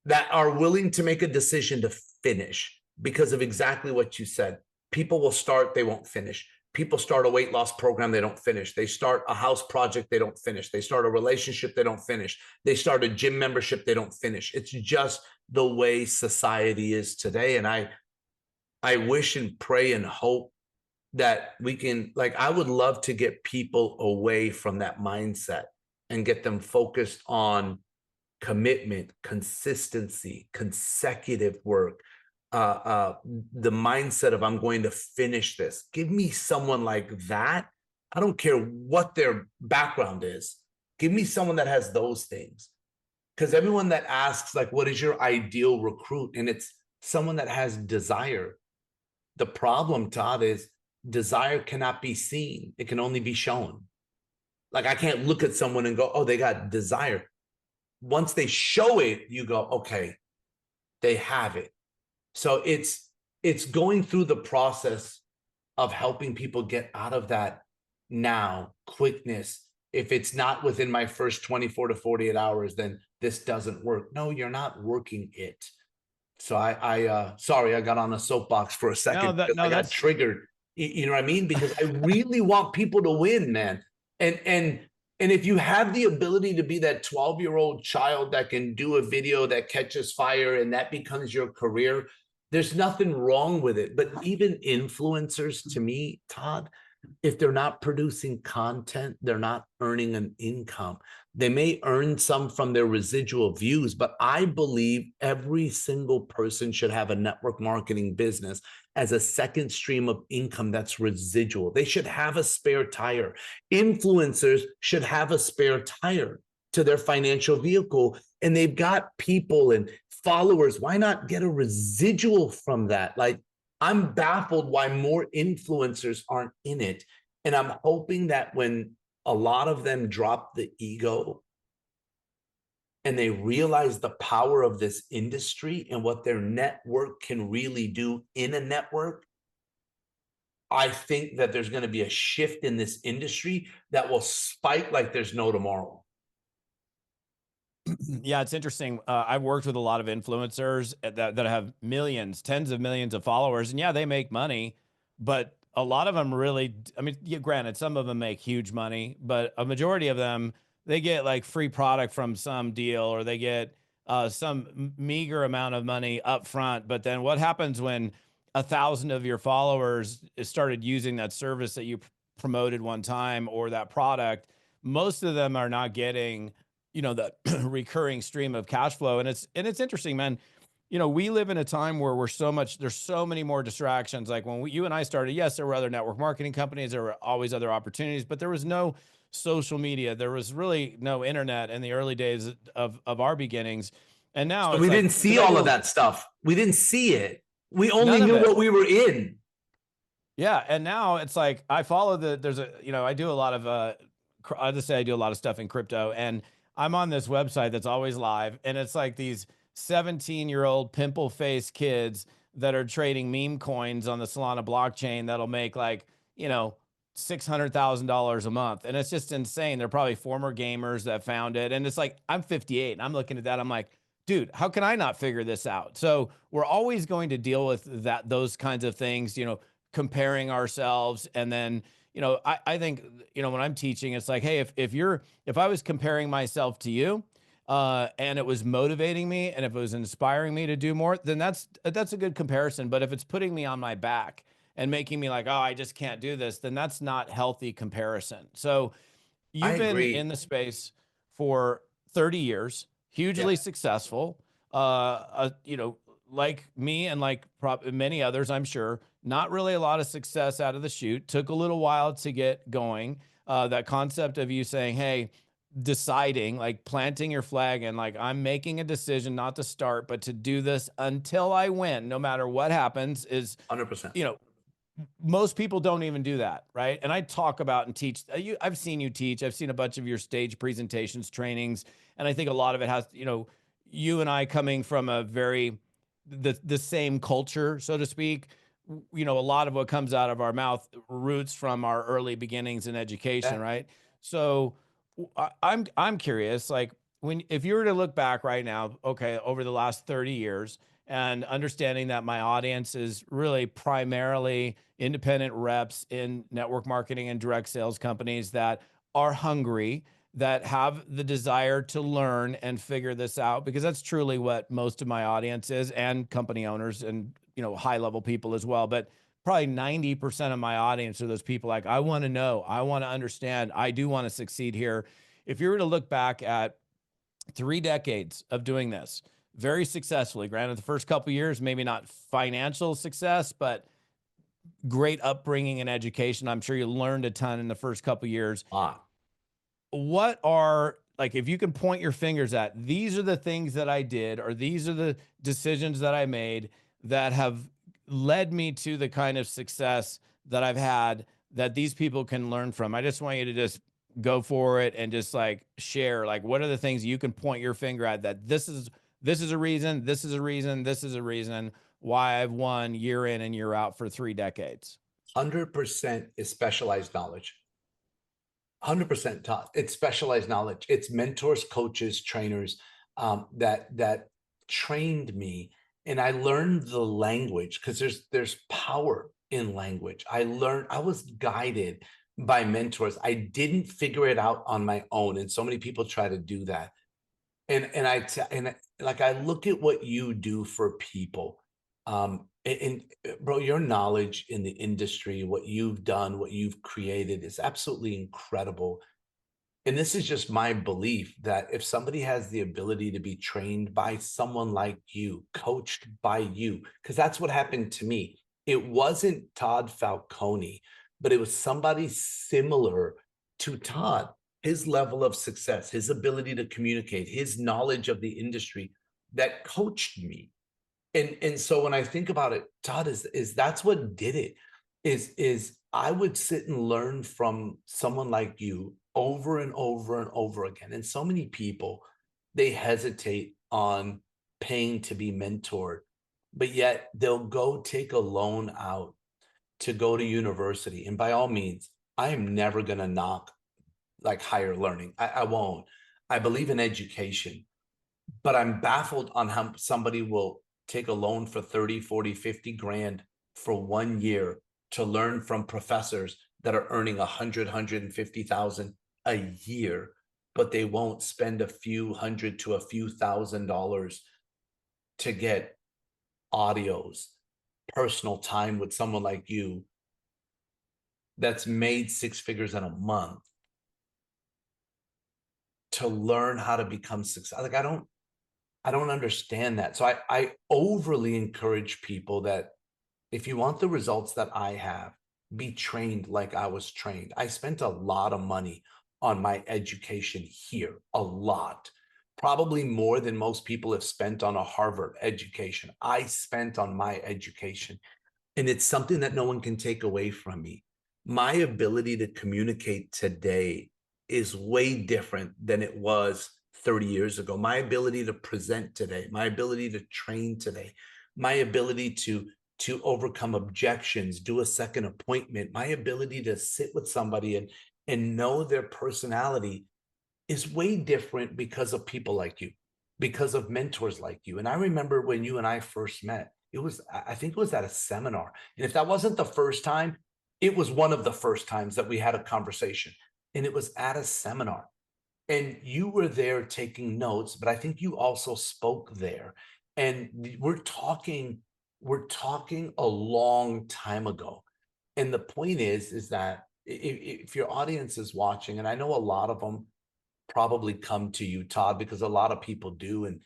that are willing to make a decision to finish because of exactly what you said. People will start, they won't finish. People start a weight loss program, they don't finish. They start a house project, they don't finish. They start a relationship, they don't finish. They start a gym membership, they don't finish. It's just the way society is today. And I wish and pray and hope that we can, like, I would love to get people away from that mindset and get them focused on commitment, consistency, consecutive work, the mindset of I'm going to finish this. Give me someone like that. I don't care what their background is. Give me someone that has those things. Because everyone that asks, like, what is your ideal recruit? And it's someone that has desire. The problem, Todd, is desire cannot be seen. It can only be shown. Like, I can't look at someone and go, oh, they got desire. Once they show it, you go, okay, they have it. So it's going through the process of helping people get out of that now quickness. If it's not within my first 24 to 48 hours, then this doesn't work. No, you're not working it. So sorry, I got on a soapbox for a second because I got triggered. You know what I mean? Because I really want people to win, man. And if you have the ability to be that 12-year-old child that can do a video that catches fire and that becomes your career, there's nothing wrong with it. But even influencers, to me, Todd, if they're not producing content, they're not earning an income. They may earn some from their residual views, but I believe every single person should have a network marketing business as a second stream of income that's residual. They should have a spare tire. Influencers should have a spare tire to their financial vehicle, and they've got people and followers. Why not get a residual from that? Like, I'm baffled why more influencers aren't in it. And I'm hoping that when a lot of them drop the ego and they realize the power of this industry and what their network can really do in a network, I think that there's going to be a shift in this industry that will spike like there's no tomorrow. Yeah, it's interesting. I've worked with a lot of influencers that have millions, tens of millions of followers, and yeah, they make money, but a lot of them really, I mean, yeah, granted, some of them make huge money, but a majority of them, they get like free product from some deal, or they get some meager amount of money up front. But then what happens when 1,000 of your followers started using that service that you promoted one time, or that product? Most of them are not getting, you know, the recurring stream of cash flow. And it's interesting, man. You know, we live in a time where there's so many more distractions. Like when you and I started, yes, there were other network marketing companies, there were always other opportunities, but there was no social media. There was really no internet in the early days of our beginnings. And now so it's we like, didn't see all of that stuff. We didn't see it. We only knew what we were in. Yeah. And now it's like, I follow I do a lot of, I just say I do a lot of stuff in crypto, and I'm on this website that's always live. And it's like these 17-year-old pimple faced kids that are trading meme coins on the Solana blockchain that'll make like, you know, $600,000 a month. And it's just insane. They're probably former gamers that found it. And it's like, I'm 58 and I'm looking at that. I'm like, dude, how can I not figure this out? So we're always going to deal with those kinds of things, you know, comparing ourselves. And then, you know, I think, you know, when I'm teaching, it's like, hey, if I was comparing myself to you, and it was motivating me, and if it was inspiring me to do more, then that's a good comparison. But if it's putting me on my back and making me like, oh, I just can't do this, then that's not healthy comparison. So I you've been in agree. the space for 30 years, hugely Yes, successful. You know, like me and like many others, I'm sure, not really a lot of success out of the chute. Took a little while to get going. That concept of you saying, "Hey," deciding, like planting your flag, and like I'm making a decision not to start, but to do this until I win, no matter what happens, is 100%. you know most people don't even do that, right? And I talk about and teach I've seen you teach, I've seen a bunch of your stage presentations, trainings, and I think a lot of it has, you and I coming from a very the same culture, so to speak. A lot of what comes out of our mouth roots from our early beginnings in education, Yeah, right? So I'm curious, like, when if you were to look back right now, okay, over the last 30 years, and understanding that my audience is really primarily independent reps in network marketing and direct sales companies that are hungry, that have the desire to learn and figure this out, because that's truly what most of my audience is, and company owners and high level people as well. But probably 90% of my audience are those people like, I want to know, I want to understand, I do want to succeed here. If you were to look back at 3 decades of doing this very successfully, granted the first couple years maybe not financial success, but great upbringing and education, I'm sure you learned a ton in the first couple years. ah, What are, like, if you can point your fingers at, these are the things that I did, or these are the decisions that I made that have led me to the kind of success that I've had, that these people can learn from. I just want you to just go for it and just like share, like, what are the things you can point your finger at, that this is a reason, this is a reason, this is a reason why I've won year in and year out for 3 decades. 100% is specialized knowledge. 100% Todd. It's specialized knowledge. It's mentors, coaches, trainers that trained me, and I learned the language because there's power in language. I was guided by mentors. I didn't figure it out on my own, and so many people try to do that. Like I look at what you do for people, bro, your knowledge in the industry, what you've done, what you've created is absolutely incredible. And this is just my belief that if somebody has the ability to be trained by someone like you, coached by you, because that's what happened to me. It wasn't Todd Falcone, but it was somebody similar to Todd. His level of success, his ability to communicate, his knowledge of the industry that coached me. And so when I think about it, Todd, is that's what did it. Is I would sit and learn from someone like you over and over and over again. And so many people, they hesitate on paying to be mentored, but yet they'll go take a loan out to go to university. And by all means, I am never going to knock like higher learning. I won't. I believe in education, but I'm baffled on how somebody will take a loan for 30, 40, 50 grand for 1 year to learn from professors that are earning 150,000 a year, but they won't spend a few hundred to a few $1,000s to get audios, personal time with someone like you that's made six figures in a month to learn how to become successful. Like I don't understand that. So I overly encourage people that if you want the results that I have, be trained like I was trained. I spent a lot of money on my education here, a lot. Probably more than most people have spent on a Harvard education. I spent on my education, and it's something that no one can take away from me. My ability to communicate today is way different than it was 30 years ago. My ability to present today, my ability to train today, my ability to overcome objections, do a second appointment, my ability to sit with somebody and know their personality is way different because of people like you, because of mentors like you. And I remember when you and I first met, I think it was at a seminar. And if that wasn't the first time, it was one of the first times that we had a conversation. And it was at a seminar. And you were there taking notes, but I think you also spoke there. And we're talking a long time ago. And the point is that if your audience is watching, and I know a lot of them probably come to you, Todd, because a lot of people do, and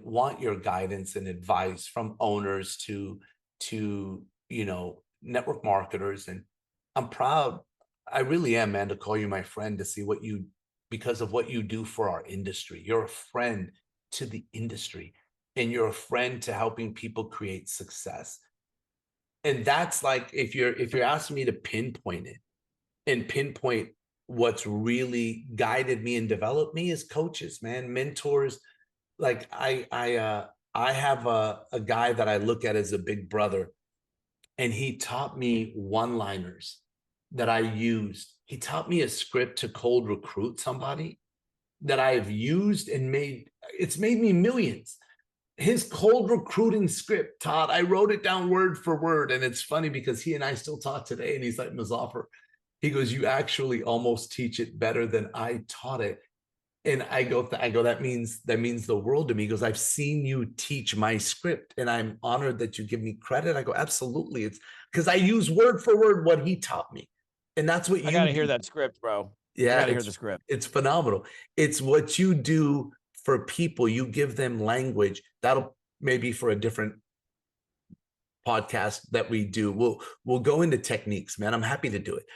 want your guidance and advice from owners to network marketers. And I'm proud, I really am, man, to call you my friend, to see what you, because of what you do for our industry. You're a friend to the industry, and you're a friend to helping people create success. And that's like, if you're asking me to pinpoint it, and pinpoint what's really guided me and developed me, as coaches, man, mentors. Like I have a guy that I look at as a big brother, and he taught me one-liners that I used. He taught me a script to cold recruit somebody that I've used and it's made me millions. His cold recruiting script, Todd, I wrote it down word for word. And it's funny because he and I still talk today, and he's like, Muzafer, he goes, you actually almost teach it better than I taught it. And I go, that means the world to me. He goes, I've seen you teach my script, and I'm honored that you give me credit. I go, absolutely. It's because I use word for word what he taught me. And that's what I you got to do. hear that script, bro. I Yeah, got to hear the script. it's phenomenal. It's what you do for people. You give them language. That'll maybe for a different podcast that we do. We'll go into techniques, man. I'm happy to do it.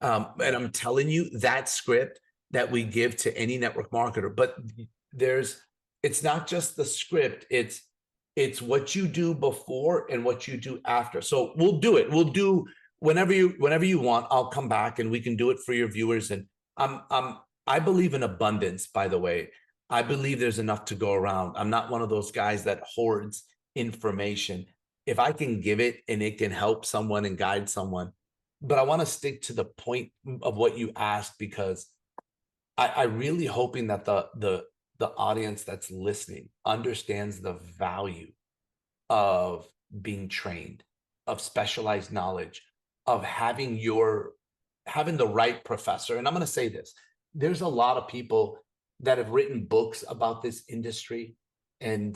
And I'm telling you, that script that we give to any network marketer, but it's not just the script, it's what you do before and what you do after. So we'll do it. We'll do whenever you want. I'll come back and we can do it for your viewers. And I believe in abundance, by the way. I believe there's enough to go around. I'm not one of those guys that hoards information. If I can give it and it can help someone and guide someone. But I want to stick to the point of what you asked, because I really hoping that the audience that's listening understands the value of being trained, of specialized knowledge, of having the right professor. And I'm going to say this, there's a lot of people that have written books about this industry. And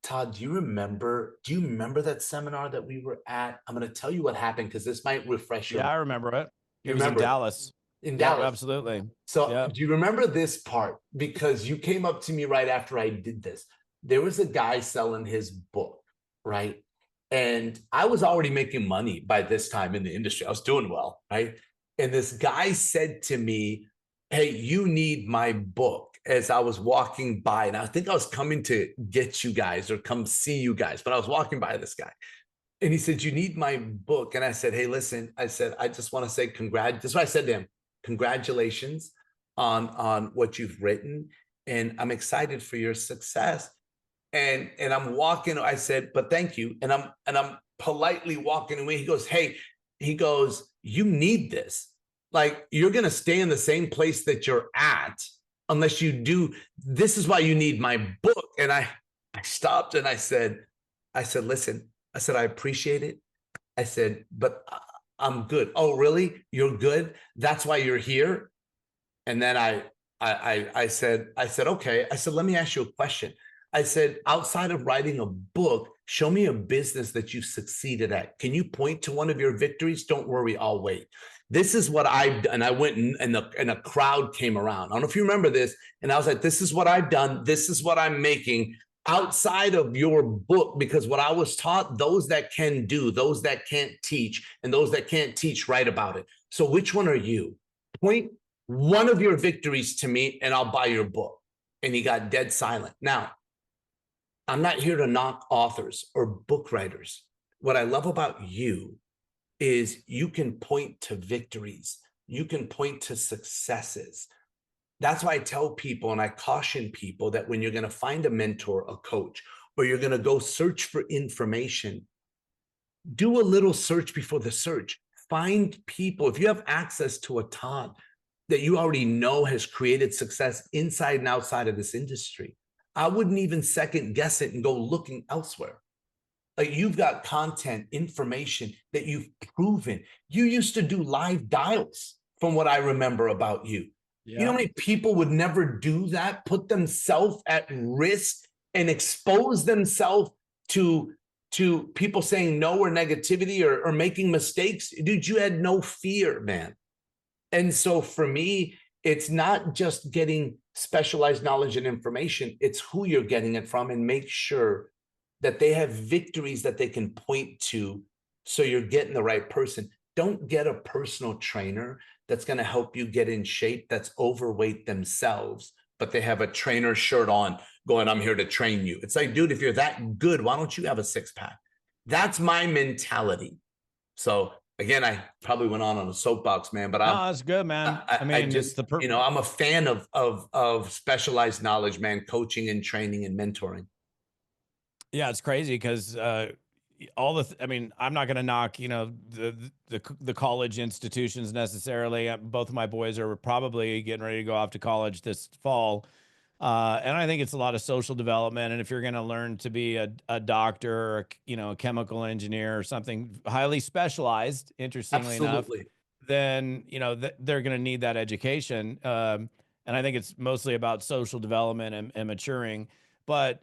Todd, do you remember that seminar that we were at? I'm going to tell you what happened, because this might refresh your Yeah, I mind. remember it. You It was in remember it? Dallas. In Yeah, Dallas. absolutely. So Yeah. do you remember this part? Because you came up to me right after I did this. There was a guy selling his book, right? And I was already making money by this time in the industry. I was doing well, right? And this guy said to me, hey, you need my book, as I was walking by. And I think I was coming to get you guys or come see you guys, but I was walking by this guy. And he said, you need my book. And I said, hey, listen, I said, I just want to say congrats. That's what I said to him. Congratulations on what you've written. And I'm excited for your success. And I'm walking, I said, but thank you. And I'm politely walking away. He goes, hey, you need this. Like, you're going to stay in the same place that you're at unless you do. This is why you need my book. And I stopped and I said, listen, I said, I appreciate it. I said, but I'm good. Oh, really? You're good? That's why you're here? And then I said, okay. I said, let me ask you a question. I said, outside of writing a book, show me a business that you've succeeded at. Can you point to one of your victories? Don't worry, I'll wait. This is what I've done. And I went and a crowd came around. I don't know if you remember this. And I was like, this is what I've done. This is what I'm making outside of your book, because what I was taught, those that can do, those that can't teach, and those that can't teach, write about it. So which one are you? Point one of your victories to me and I'll buy your book. And he got dead silent. Now, I'm not here to knock authors or book writers. What I love about you is you can point to victories. You can point to successes. That's why I tell people and I caution people that when you're going to find a mentor, a coach, or you're going to go search for information, do a little search before the search. Find people. If you have access to a Todd that you already know has created success inside and outside of this industry, I wouldn't even second guess it and go looking elsewhere. Like, you've got content, information that you've proven. You used to do live dials from what I remember about you. Yeah. You know how many people would never do that, put themselves at risk and expose themselves to to people saying no or negativity or making mistakes, dude, you had no fear, man. And so for me, it's not just getting specialized knowledge and information, it's who you're getting it from, and make sure that they have victories that they can point to, so you're getting the right person. Don't get a personal trainer that's going to help you get in shape that's overweight themselves, but they have a trainer shirt on going, I'm here to train you. It's like, dude, if you're that good, why don't you have a six pack? That's my mentality. So again, I probably went on a soapbox, man, but No, that's good, man. I I mean, it's just, I'm a fan of specialized knowledge, man, coaching and training and mentoring. yeah, it's crazy because all I mean, I'm not going to knock, the college institutions necessarily. Both of my boys are probably getting ready to go off to college this fall. And I think it's a lot of social development. And if you're going to learn to be a doctor or, a chemical engineer or something highly specialized, interestingly enough, Absolutely. then, they're going to need that education. And I think it's mostly about social development and maturing. But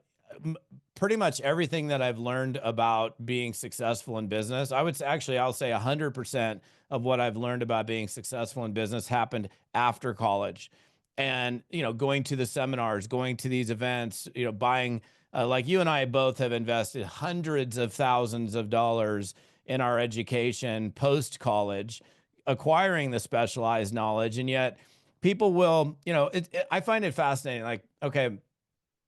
pretty much everything that I've learned about being successful in business, I'll say 100% of what I've learned about being successful in business happened after college. And, going to the seminars, going to these events, buying, like you and I both have invested hundreds of thousands of dollars in our education post college, acquiring the specialized knowledge. And yet people will, I find it fascinating. Like, okay,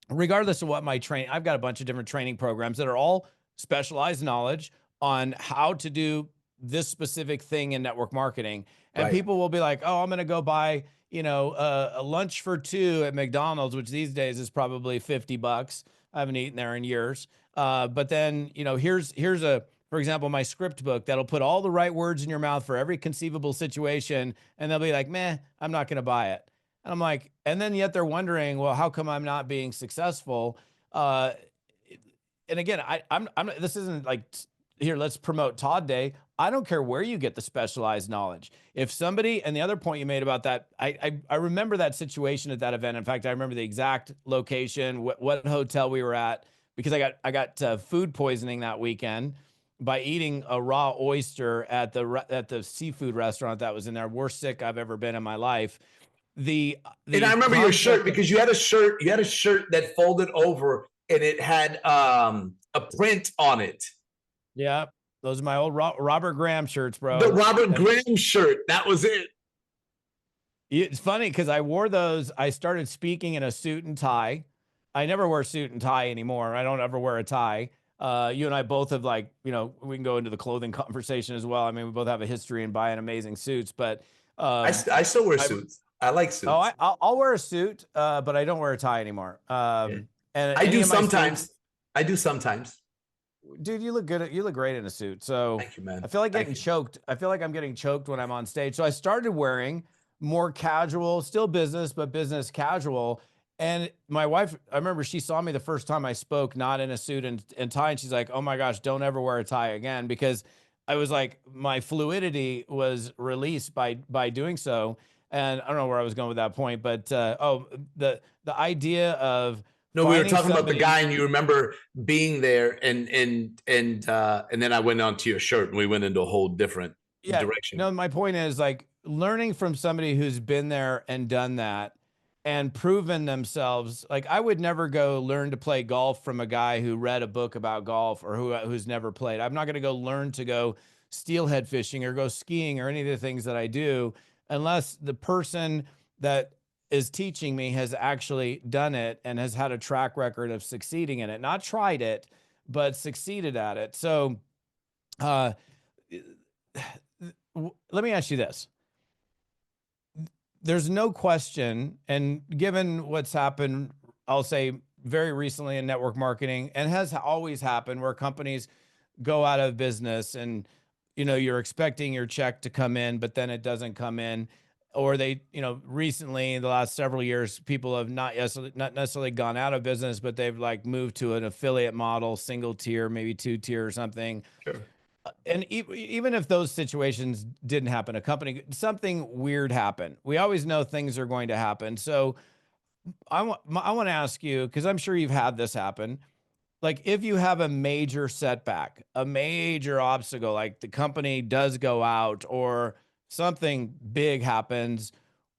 regardless of what my training, I've got a bunch of different training programs that are all specialized knowledge on how to do this specific thing in network marketing. And Right. people will be like, oh, I'm going to go buy, a lunch for two at McDonald's, which these days is probably $50. I haven't eaten there in years. But then, here's for example, my script book that'll put all the right words in your mouth for every conceivable situation. And they'll be like, meh, I'm not going to buy it. And I'm like, and then yet they're wondering, well, how come I'm not being successful? Uh, and again, this isn't like, here, let's promote Todd Day. I don't care where you get the specialized knowledge. If somebody, and the other point you made about that, I remember that situation at that event. In fact, I remember the exact location, what hotel we were at, because I got food poisoning that weekend by eating a raw oyster at the seafood restaurant that was in there. Worst sick I've ever been in my life. the And I the remember your shirt concept of, because you had a shirt that folded over and it had a print on it. yeah, those are my old Robert Graham shirts, The bro. Robert And Graham shirt. That was it. it's funny because I wore those. I started speaking in a suit and tie. I never wear suit and tie anymore. I don't ever wear a tie. You and I both have, like, we can go into the clothing conversation as well. I mean, we both have a history in buying amazing suits, but um, I still wear I suits. I like oh suits. I'll wear a suit, but I don't wear a tie anymore. Yeah. And I any do of my suits, sometimes. I do sometimes. dude, you look good. You look great in a suit. So Thank you, man. I feel like Thank getting you. choked. I feel like I'm getting choked when I'm on stage. So I started wearing more casual, still business, but business casual. And my wife, I remember she saw me the first time I spoke, not in a suit and tie. And she's like, oh my gosh, don't ever wear a tie again. Because I was like, my fluidity was released by doing so. And I don't know where I was going with that point, but the idea of No, we were finding talking about the somebody. guy, and you remember being there, and then I went on to your shirt, and we went into a whole different Yeah, direction. no, my point is, like, learning from somebody who's been there and done that and proven themselves. Like, I would never go learn to play golf from a guy who read a book about golf or who's never played. I'm not going to go learn to go steelhead fishing or go skiing or any of the things that I do unless the person that is teaching me has actually done it and has had a track record of succeeding in it. Not tried it, but succeeded at it. So, uh, let me ask you this. There's no question, and given what's happened, I'll say very recently in network marketing, and has always happened, where companies go out of business and you're expecting your check to come in, but then it doesn't come in. Or they, recently in the last several years, people have not necessarily gone out of business, but they've like moved to an affiliate model, single tier, maybe two tier or something. Sure. And even if those situations didn't happen, something weird happened. We always know things are going to happen. So I want to ask you, because I'm sure you've had this happen. like if you have a major setback, a major obstacle, like the company does go out or something big happens,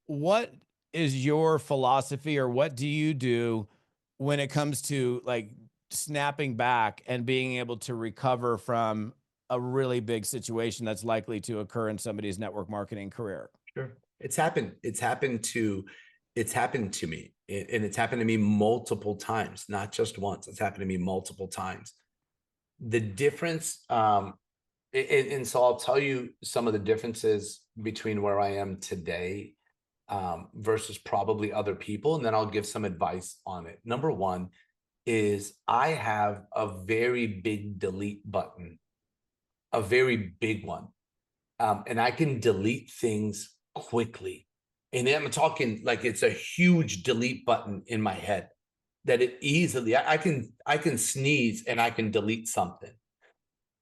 what is your philosophy or what do you do when it comes to like snapping back and being able to recover from a really big situation that's likely to occur in somebody's network marketing career? Sure. It's happened. It's happened to me. And it's happened to me multiple times, not just once. It's happened to me multiple times. The difference, and so I'll tell you some of the differences between where I am today versus probably other people, and then I'll give some advice on it. Number one is I have a very big delete button, a very big one. And I can delete things quickly. And I'm talking like it's a huge delete button in my head that it easily, I can sneeze and I can delete something.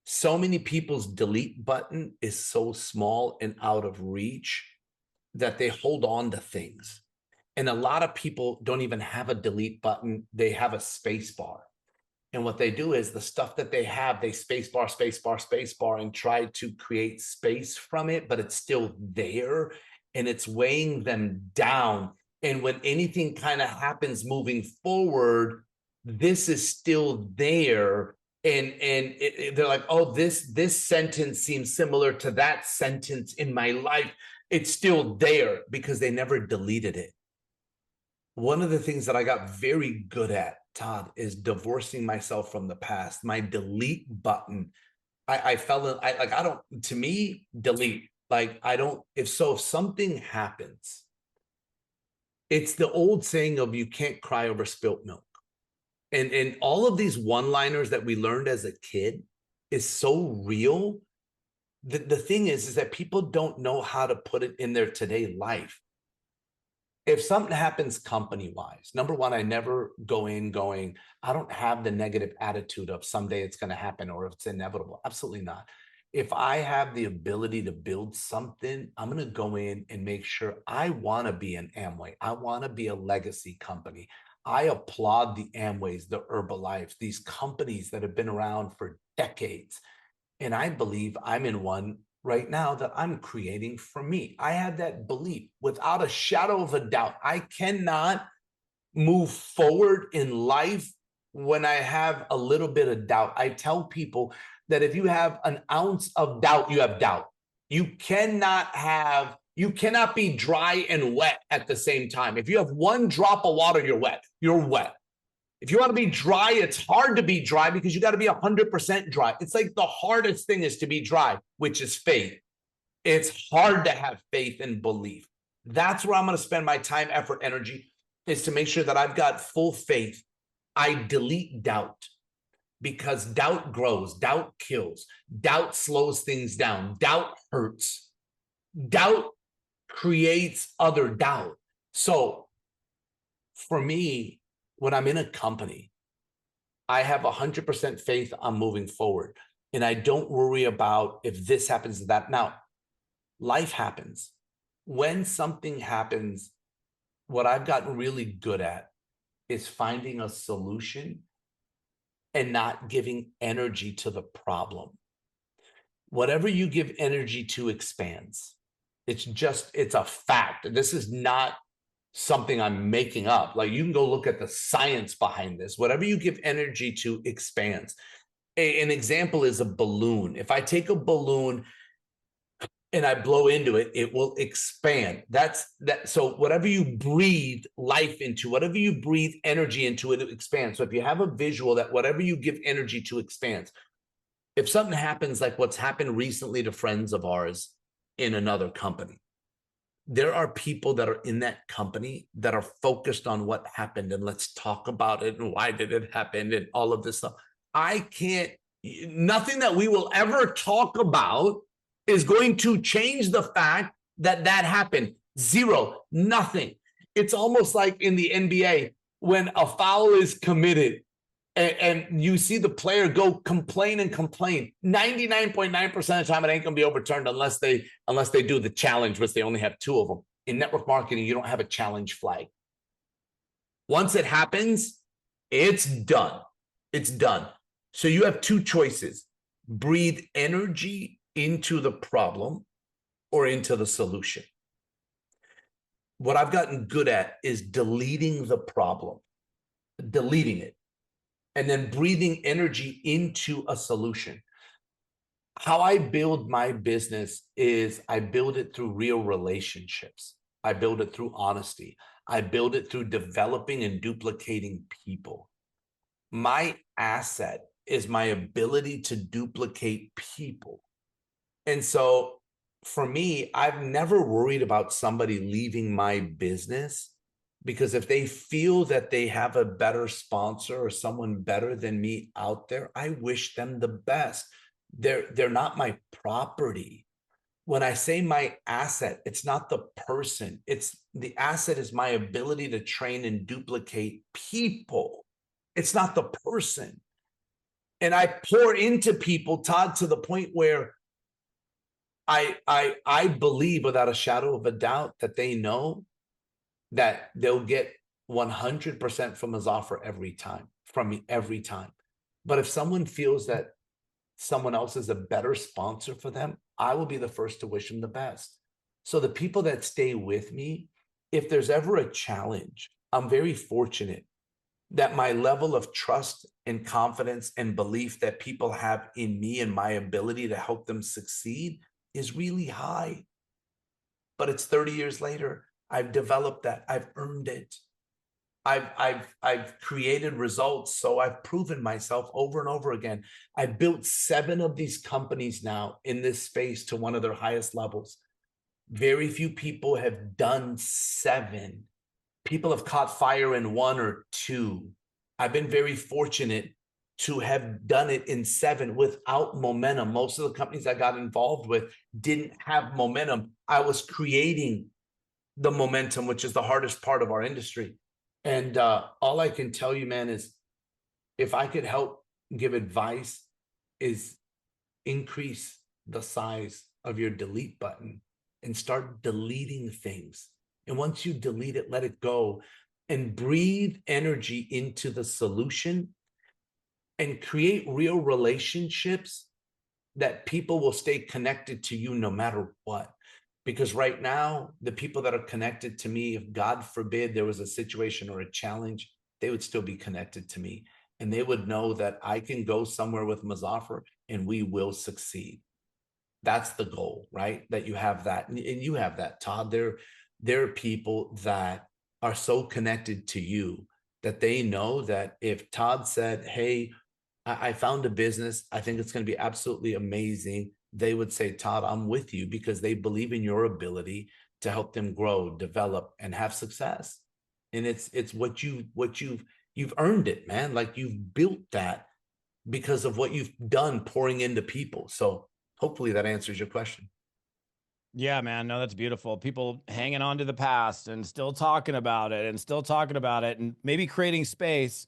So many people's delete button is so small and out of reach that they hold on to things. And a lot of people don't even have a delete button. They have a space bar. And what they do is the stuff that they have, they space bar, space bar, space bar, and try to create space from it, but it's still there and it's weighing them down. And when anything kind of happens moving forward, this is still there. They're like, oh, this sentence seems similar to that sentence in my life. It's still there because they never deleted it. One of the things that I got very good at, Todd, is divorcing myself from the past. My delete button, I fell in, I don't, to me, delete. Like, I don't, if something happens, it's the old saying of you can't cry over spilt milk. And all of these one-liners that we learned as a kid is so real. The thing is that people don't know how to put it in their today life. If something happens company-wise, number one, I never go in going, I don't have the negative attitude of someday it's going to happen or if it's inevitable. Absolutely not. If I have the ability to build something, I'm going to go in and make sure I want to be an Amway. I want to be a legacy company. I applaud the Amways, the Herbalife, these companies that have been around for decades. And I believe I'm in one right now that I'm creating for me. I have that belief without a shadow of a doubt. I cannot move forward in life when I have a little bit of doubt. I tell people that if you have an ounce of doubt, you have doubt. You cannot be dry and wet at the same time. If you have one drop of water, you're wet. You're wet. If you want to be dry, it's hard to be dry because you got to be 100% dry. It's like the hardest thing is to be dry, which is faith. It's hard to have faith and belief. That's where I'm going to spend my time, effort, energy, is to make sure that I've got full faith. I delete doubt because doubt grows, doubt kills, doubt slows things down, doubt hurts, doubt creates other doubt. So for me, when I'm in a company, I have 100% faith on moving forward. And I don't worry about if this happens, that. Now, life happens. When something happens, what I've gotten really good at is finding a solution and not giving energy to the problem. Whatever you give energy to expands. It's a fact. This is not something I'm making up. Like, you can go look at the science behind this. Whatever you give energy to expands. An example is a balloon. If I take a balloon and I blow into it, it will expand. So whatever you breathe life into, whatever you breathe energy into, it expands. So if you have a visual that whatever you give energy to expands, if something happens like what's happened recently to friends of ours in another company, there are people that are in that company that are focused on what happened and let's talk about it and why did it happen and all of this stuff. Nothing that we will ever talk about is going to change the fact that happened. Zero, nothing. It's almost like in the NBA when a foul is committed and you see the player go complain and complain. 99.9% of the time, it ain't gonna be overturned unless they do the challenge, which they only have 2 of them. In network marketing, you don't have a challenge flag. Once it happens, it's done. It's done. So you have two choices: breathe energy into the problem or into the solution. What I've gotten good at is deleting the problem, deleting it, and then breathing energy into a solution. How I build my business is I build it through real relationships. I build it through honesty. I build it through developing and duplicating people. My asset is my ability to duplicate people. And so for me, I've never worried about somebody leaving my business, because if they feel that they have a better sponsor or someone better than me out there, I wish them the best. They're not my property. When I say my asset, it's not the person. It's the asset is my ability to train and duplicate people. It's not the person. And I pour into people, Todd, to the point where I believe without a shadow of a doubt that they know that they'll get 100% from Muzafer every time, from me every time. But if someone feels that someone else is a better sponsor for them, I will be the first to wish them the best. So the people that stay with me, if there's ever a challenge, I'm very fortunate that my level of trust and confidence and belief that people have in me and my ability to help them succeed is really high. But it's 30 years later. I've developed that. I've earned it. I've created results. So I've proven myself over and over again. I've built 7 of these companies now in this space to one of their highest levels. Very few people have done 7. People have caught fire in 1 or 2. I've been very fortunate to have done it in 7 without momentum. Most of the companies I got involved with didn't have momentum. I was creating the momentum, which is the hardest part of our industry. And all I can tell you, man, is if I could help give advice, is increase the size of your delete button and start deleting things. And once you delete it, let it go and breathe energy into the solution and create real relationships that people will stay connected to you no matter what. Because right now, the people that are connected to me, if God forbid there was a situation or a challenge, they would still be connected to me. And they would know that I can go somewhere with Muzafer and we will succeed. That's the goal, right? That you have that. And you have that, Todd. There are people that are so connected to you that they know that if Todd said, hey, I found a business, I think it's going to be absolutely amazing, they would say, Todd, I'm with you, because they believe in your ability to help them grow, develop, and have success. And it's what you've earned it, man. Like, you've built that because of what you've done pouring into people. So hopefully that answers your question. Yeah, man. No, that's beautiful. People hanging on to the past and still talking about it and still talking about it and maybe creating space.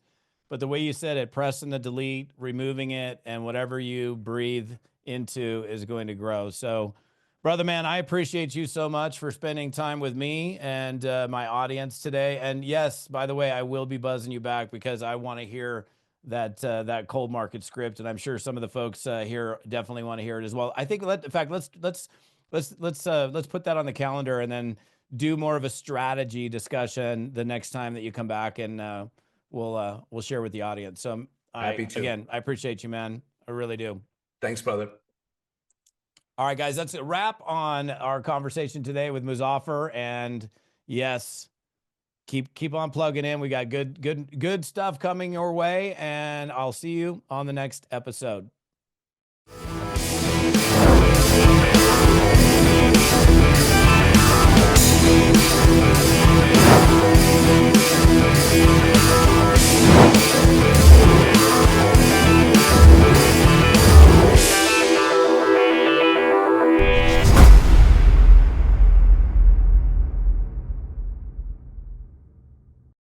But the way you said it, pressing the delete, removing it, and whatever you breathe into is going to grow. So, brother, man, I appreciate you so much for spending time with me and my audience today. And yes, by the way, I will be buzzing you back because I want to hear that cold market script, and I'm sure some of the folks here definitely want to hear it as well. I think in fact, let's put that on the calendar and then do more of a strategy discussion the next time that you come back, and we'll share with the audience. So Happy to. I appreciate you, man. I really do. Thanks, brother. All right, guys, that's a wrap on our conversation today with Muzafer. And yes, keep on plugging in. We got good stuff coming your way, and I'll see you on the next episode.